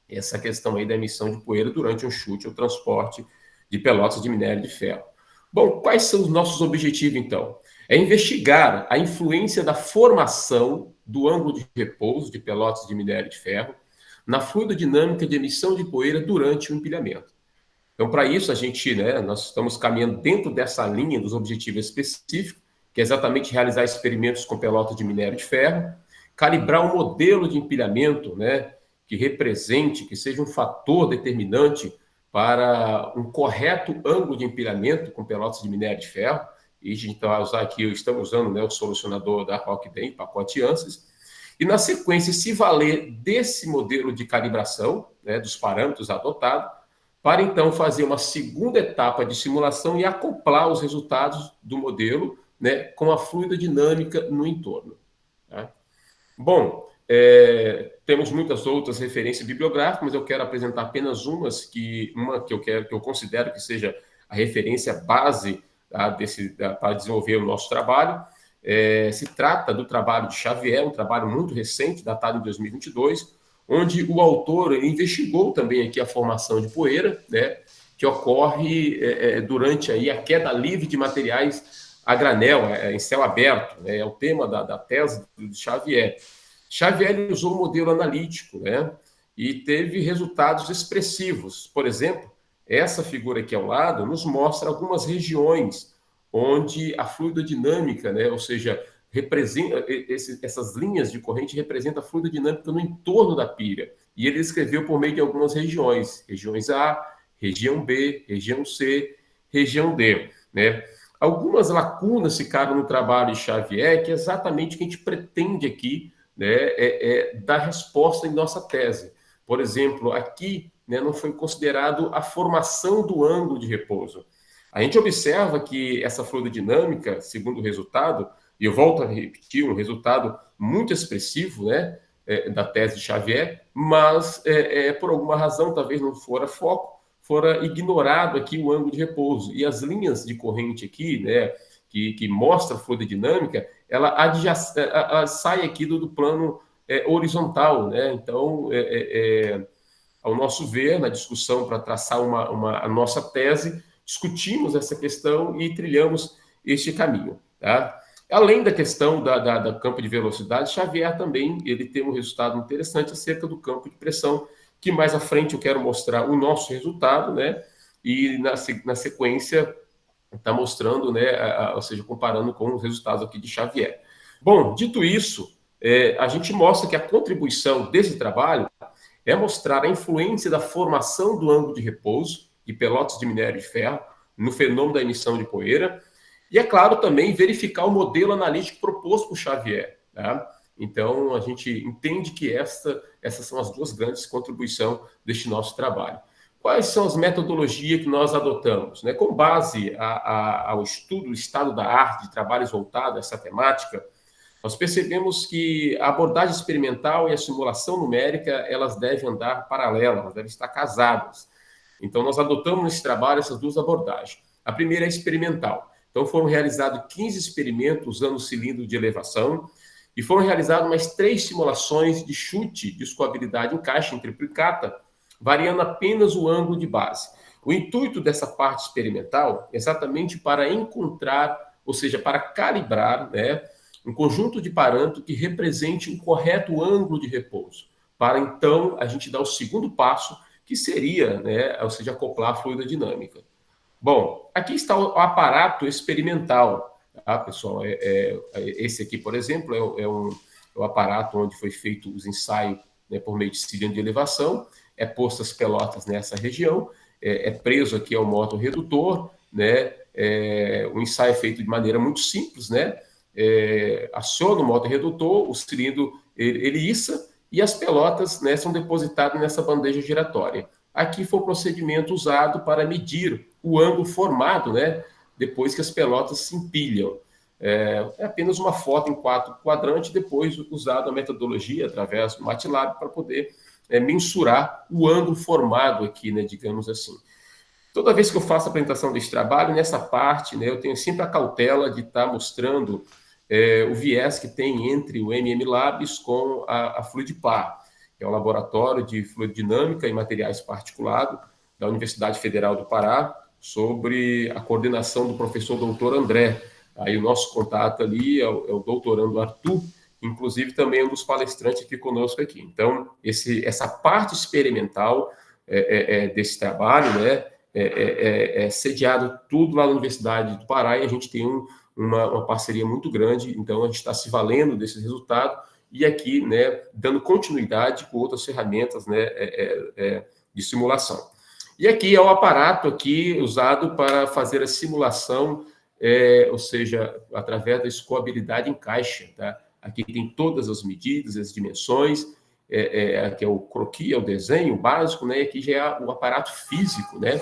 essa questão aí da emissão de poeira durante um chute ou transporte de pelotas de minério de ferro. Bom, quais são os nossos objetivos, então? É investigar a influência da formação do ângulo de repouso de pelotas de minério de ferro na fluidodinâmica de emissão de poeira durante o empilhamento. Então, para isso, a gente, né, nós estamos caminhando dentro dessa linha dos objetivos específicos, que é exatamente realizar experimentos com pelotas de minério de ferro, calibrar um modelo de empilhamento, né, que represente, que seja um fator determinante para um correto ângulo de empilhamento com pelotas de minério de ferro. E a gente vai usar aqui, estamos usando, né, o solucionador da Rockden, pacote ANSYS, e na sequência se valer desse modelo de calibração, né, dos parâmetros adotados, para então fazer uma segunda etapa de simulação e acoplar os resultados do modelo, né, com a fluidodinâmica no entorno. Tá? Bom, temos muitas outras referências bibliográficas, mas eu quero apresentar apenas uma que eu considero que seja a referência base, tá, para desenvolver o nosso trabalho. Se trata do trabalho de Xavier, um trabalho muito recente, datado em 2022, onde o autor investigou também aqui a formação de poeira, né, que ocorre durante aí a queda livre de materiais a granel, em céu aberto, né, é o tema da tese de Xavier. Xavier ele usou um modelo analítico, né, e teve resultados expressivos. Por exemplo, essa figura aqui ao lado nos mostra algumas regiões onde a fluidodinâmica, né, ou seja, representa essas linhas de corrente representam a fluidodinâmica no entorno da pilha. E ele escreveu por meio de algumas regiões. Regiões A, região B, região C, região D, né? Algumas lacunas ficaram no trabalho de Xavier, que é exatamente o que a gente pretende aqui, né, dar resposta em nossa tese. Por exemplo, aqui, né, não foi considerado a formação do ângulo de repouso. A gente observa que essa fluidodinâmica, segundo o resultado, e eu volto a repetir, um resultado muito expressivo, né, da tese de Xavier, mas por alguma razão, talvez não fora foco, fora ignorado aqui o ângulo de repouso. E as linhas de corrente aqui, né, que mostra a fluidodinâmica, ela sai aqui do plano horizontal, né? Então, ao nosso ver, na discussão para traçar a nossa tese, discutimos essa questão e trilhamos este caminho, tá? Além da questão do campo de velocidade, Xavier também ele tem um resultado interessante acerca do campo de pressão, que mais à frente eu quero mostrar o nosso resultado, né? E na sequência está mostrando, né? Ou seja, comparando com os resultados aqui de Xavier. Bom, dito isso, a gente mostra que a contribuição desse trabalho é mostrar a influência da formação do ângulo de repouso de pelotas de minério de ferro no fenômeno da emissão de poeira. E, é claro, também verificar o modelo analítico proposto por Xavier. Tá? Então, a gente entende que essas são as duas grandes contribuições deste nosso trabalho. Quais são as metodologias que nós adotamos? Né? Com base ao estudo do estado da arte de trabalhos voltados a essa temática, nós percebemos que a abordagem experimental e a simulação numérica, elas devem andar paralelas, elas devem estar casadas. Então, nós adotamos nesse trabalho essas duas abordagens. A primeira é experimental. Então, foram realizados 15 experimentos usando o cilindro de elevação e foram realizadas mais 3 simulações de chute de escoabilidade em caixa em triplicata, variando apenas o ângulo de base. O intuito dessa parte experimental é exatamente para encontrar, ou seja, para calibrar, né, um conjunto de parâmetros que represente um correto ângulo de repouso, para então a gente dar o segundo passo, que seria, né, ou seja, acoplar a fluidodinâmica. Bom, aqui está o aparato experimental, tá, pessoal? Esse aqui, por exemplo, é o aparato onde foi feito os ensaios, né, por meio de cilindro de elevação, posto as pelotas nessa região, preso aqui ao motor redutor, né, o ensaio é feito de maneira muito simples, né, aciona o motor redutor, o cilindro ele issa e as pelotas, né, são depositadas nessa bandeja giratória. Aqui foi o procedimento usado para medir o ângulo formado, né, depois que as pelotas se empilham. É apenas uma foto em 4 quadrantes, depois usado a metodologia através do MATLAB para poder mensurar o ângulo formado aqui, né, digamos assim. Toda vez que eu faço a apresentação desse trabalho, nessa parte, né, eu tenho sempre a cautela de estar mostrando o viés que tem entre o MM Labs com a Fluidpar, que é o laboratório de fluidodinâmica e materiais particulados da Universidade Federal do Pará, sobre a coordenação do professor doutor André. Aí o nosso contato ali é o doutorando Arthur, inclusive também um dos palestrantes aqui conosco aqui. Então, essa parte experimental desse trabalho, né, sediado tudo lá na Universidade do Pará, e a gente tem uma parceria muito grande, então a gente está se valendo desse resultado, e aqui, né, dando continuidade com outras ferramentas, né, de simulação. E aqui é o aparato aqui usado para fazer a simulação, ou seja, através da escoabilidade em caixa, tá? Aqui tem todas as medidas, as dimensões, aqui é o croquis, é o desenho básico, né? E aqui já é o aparato físico, né?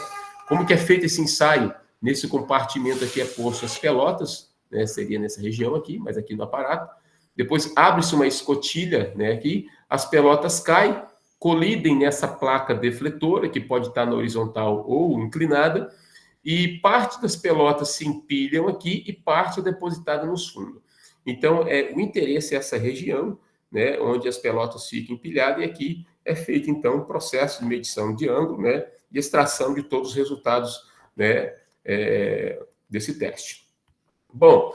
Como que é feito esse ensaio? Nesse compartimento aqui é posto as pelotas, né? Seria nessa região aqui, mas aqui no aparato. Depois abre-se uma escotilha, né? Aqui as pelotas caem, colidem nessa placa defletora, que pode estar na horizontal ou inclinada, e parte das pelotas se empilham aqui e parte é depositada nos fundos. Então, o interesse é essa região, né, onde as pelotas ficam empilhadas, e aqui é feito, então, um processo de medição de ângulo, né, e extração de todos os resultados, né, desse teste. Bom,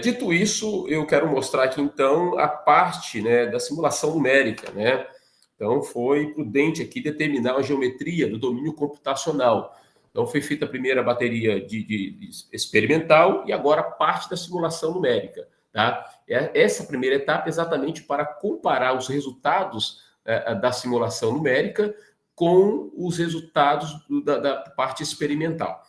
dito isso, eu quero mostrar aqui, então, a parte, né, da simulação numérica, né. Então, foi prudente aqui determinar a geometria do domínio computacional. Então, foi feita a primeira bateria de experimental e agora parte da simulação numérica. Tá? Essa primeira etapa é exatamente para comparar os resultados da simulação numérica com os resultados da parte experimental.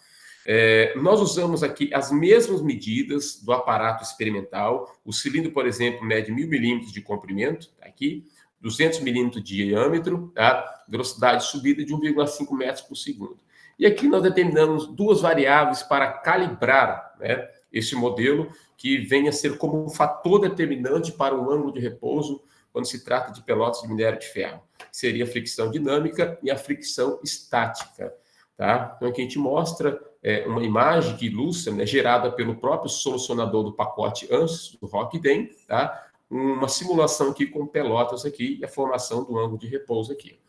Nós usamos aqui as mesmas medidas do aparato experimental. O cilindro, por exemplo, mede 1.000 milímetros de comprimento, tá aqui, 200 milímetros de diâmetro, tá? Velocidade de subida de 1,5 metros por segundo. E aqui nós determinamos duas variáveis para calibrar, né, esse modelo, que venha a ser como um fator determinante para o ângulo de repouso quando se trata de pelotas de minério de ferro. Seria a fricção dinâmica e a fricção estática. Tá? Então, aqui a gente mostra uma imagem que ilustra, né, gerada pelo próprio solucionador do pacote ANSYS, do Rockden, tá? Uma simulação aqui com pelotas aqui e a formação do ângulo de repouso aqui.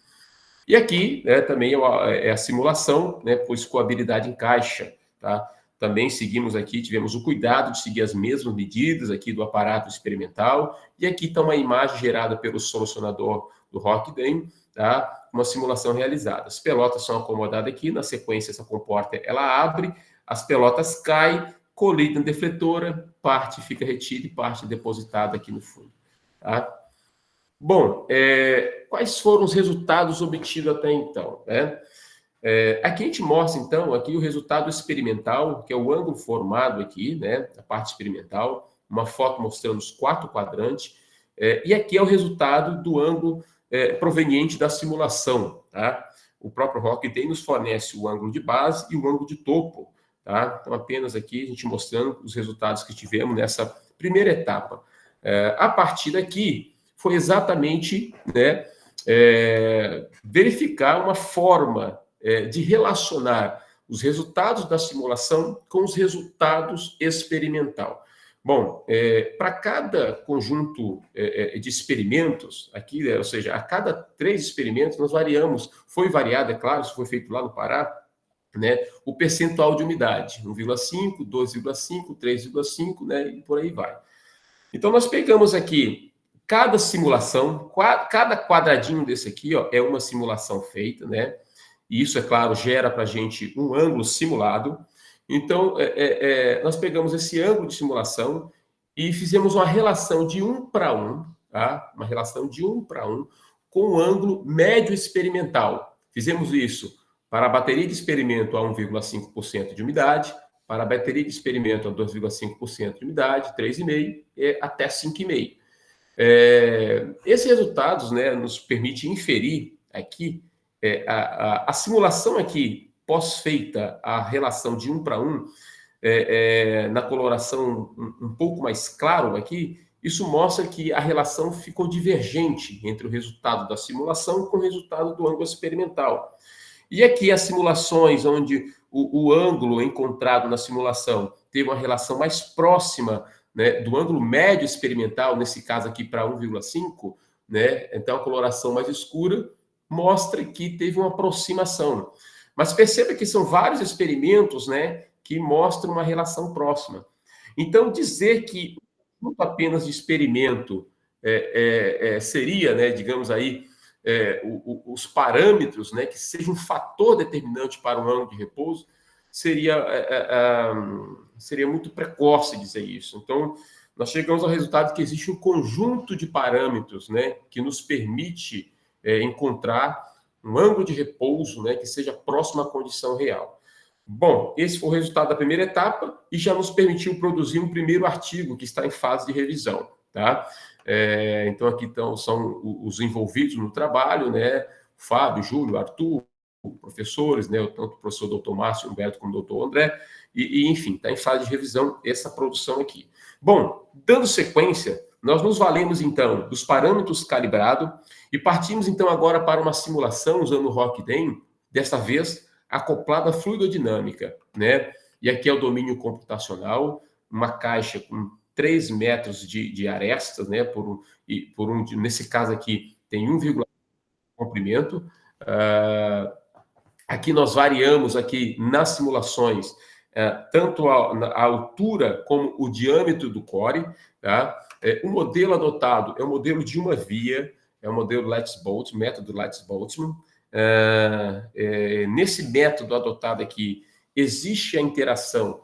E aqui, né, também é a simulação, né, por escoabilidade em caixa, tá? Também seguimos aqui, tivemos o cuidado de seguir as mesmas medidas aqui do aparato experimental, e aqui está uma imagem gerada pelo solucionador do Rockden, tá? Uma simulação realizada. As pelotas são acomodadas aqui, na sequência essa comporta, ela abre, as pelotas caem, colidem na defletora, parte fica retida e parte depositada aqui no fundo, tá? Bom, quais foram os resultados obtidos até então, né? Aqui a gente mostra, então, aqui o resultado experimental, que é o ângulo formado aqui, né, a parte experimental, uma foto mostrando os 4 quadrantes, e aqui é o resultado do ângulo proveniente da simulação, tá? O próprio Rockden nos fornece o ângulo de base e o ângulo de topo, tá? Então, apenas aqui a gente mostrando os resultados que tivemos nessa primeira etapa. A partir daqui, foi exatamente, né, verificar uma forma de relacionar os resultados da simulação com os resultados experimental. Bom, para cada conjunto de experimentos, aqui, ou seja, a cada 3 experimentos, nós variamos, foi variado, é claro, isso foi feito lá no Pará, né, o percentual de umidade, 1,5, 2,5, 3,5, né, e por aí vai. Então, nós pegamos aqui cada simulação, cada quadradinho desse aqui, ó, é uma simulação feita, né? E isso, é claro, gera para a gente um ângulo simulado. Então, nós pegamos esse ângulo de simulação e fizemos uma relação de 1 para 1, tá? Uma relação de 1 para 1 com o ângulo médio experimental. Fizemos isso para a bateria de experimento a 1,5% de umidade, para a bateria de experimento a 2,5% de umidade, 3,5% e até 5,5%. Esses resultados, né, nos permite inferir aqui a simulação aqui, pós-feita a relação de 1 para 1, na coloração um pouco mais claro aqui, isso mostra que a relação ficou divergente entre o resultado da simulação com o resultado do ângulo experimental. E aqui as simulações onde o ângulo encontrado na simulação teve uma relação mais próxima, né, do ângulo médio experimental, nesse caso aqui para 1,5, né, então a coloração mais escura mostra que teve uma aproximação. Mas perceba que são vários experimentos, né, que mostram uma relação próxima. Então, dizer que não apenas de experimento seria, né, digamos aí, os parâmetros, né, que seja um fator determinante para o ângulo de repouso, seria muito precoce dizer isso. Então, nós chegamos ao resultado que existe um conjunto de parâmetros, né, que nos permite encontrar um ângulo de repouso, né, que seja próximo à condição real. Bom, esse foi o resultado da primeira etapa e já nos permitiu produzir um primeiro artigo que está em fase de revisão, tá? Então, aqui são os envolvidos no trabalho, né? Fábio, Júlio, Arthur, professores, né? Tanto o professor Dr. Márcio Humberto como o Dr. André, enfim, está em fase de revisão essa produção aqui. Bom, dando sequência, nós nos valemos, então, dos parâmetros calibrados e partimos, então, agora para uma simulação usando o Rockden, dessa vez acoplada à fluidodinâmica, né? E aqui é o domínio computacional, uma caixa com 3 metros de arestas, né? Nesse caso aqui, tem 1,5 comprimento. Aqui nós variamos aqui nas simulações tanto a altura como o diâmetro do core, tá? O modelo adotado é o modelo de uma via, é o modelo Letts-Boltzmann, método Letts-Boltzmann. Nesse método adotado aqui, existe a interação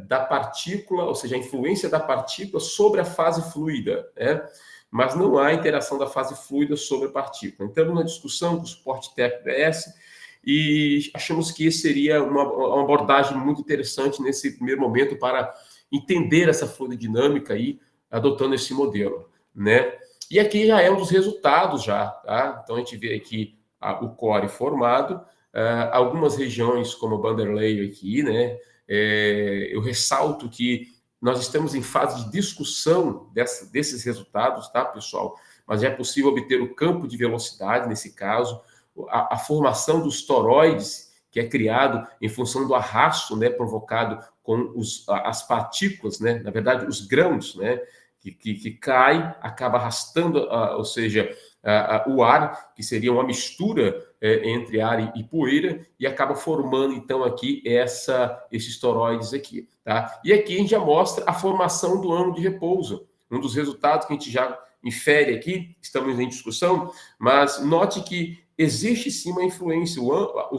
da partícula, ou seja, a influência da partícula sobre a fase fluida, né? Mas não há interação da fase fluida sobre a partícula. Entramos na discussão com o suporte técnico ES e achamos que esse seria uma abordagem muito interessante nesse primeiro momento para entender essa fluidodinâmica aí, adotando esse modelo, né? E aqui já é um dos resultados já, tá? Então a gente vê aqui o core formado, algumas regiões como o Vanderlei aqui, né? Eu ressalto que nós estamos em fase de discussão desses resultados, tá, pessoal? Mas já é possível obter o campo de velocidade nesse caso, a formação dos toroides, que é criado em função do arrasto, né, provocado com as partículas, né, na verdade, os grãos, né, que cai, acaba arrastando, ou seja, o ar, que seria uma mistura entre ar e poeira, e acaba formando, então, aqui esses toroides aqui, tá? E aqui a gente já mostra a formação do ângulo de repouso, um dos resultados que a gente já infere aqui, estamos em discussão, mas note que existe sim uma influência, os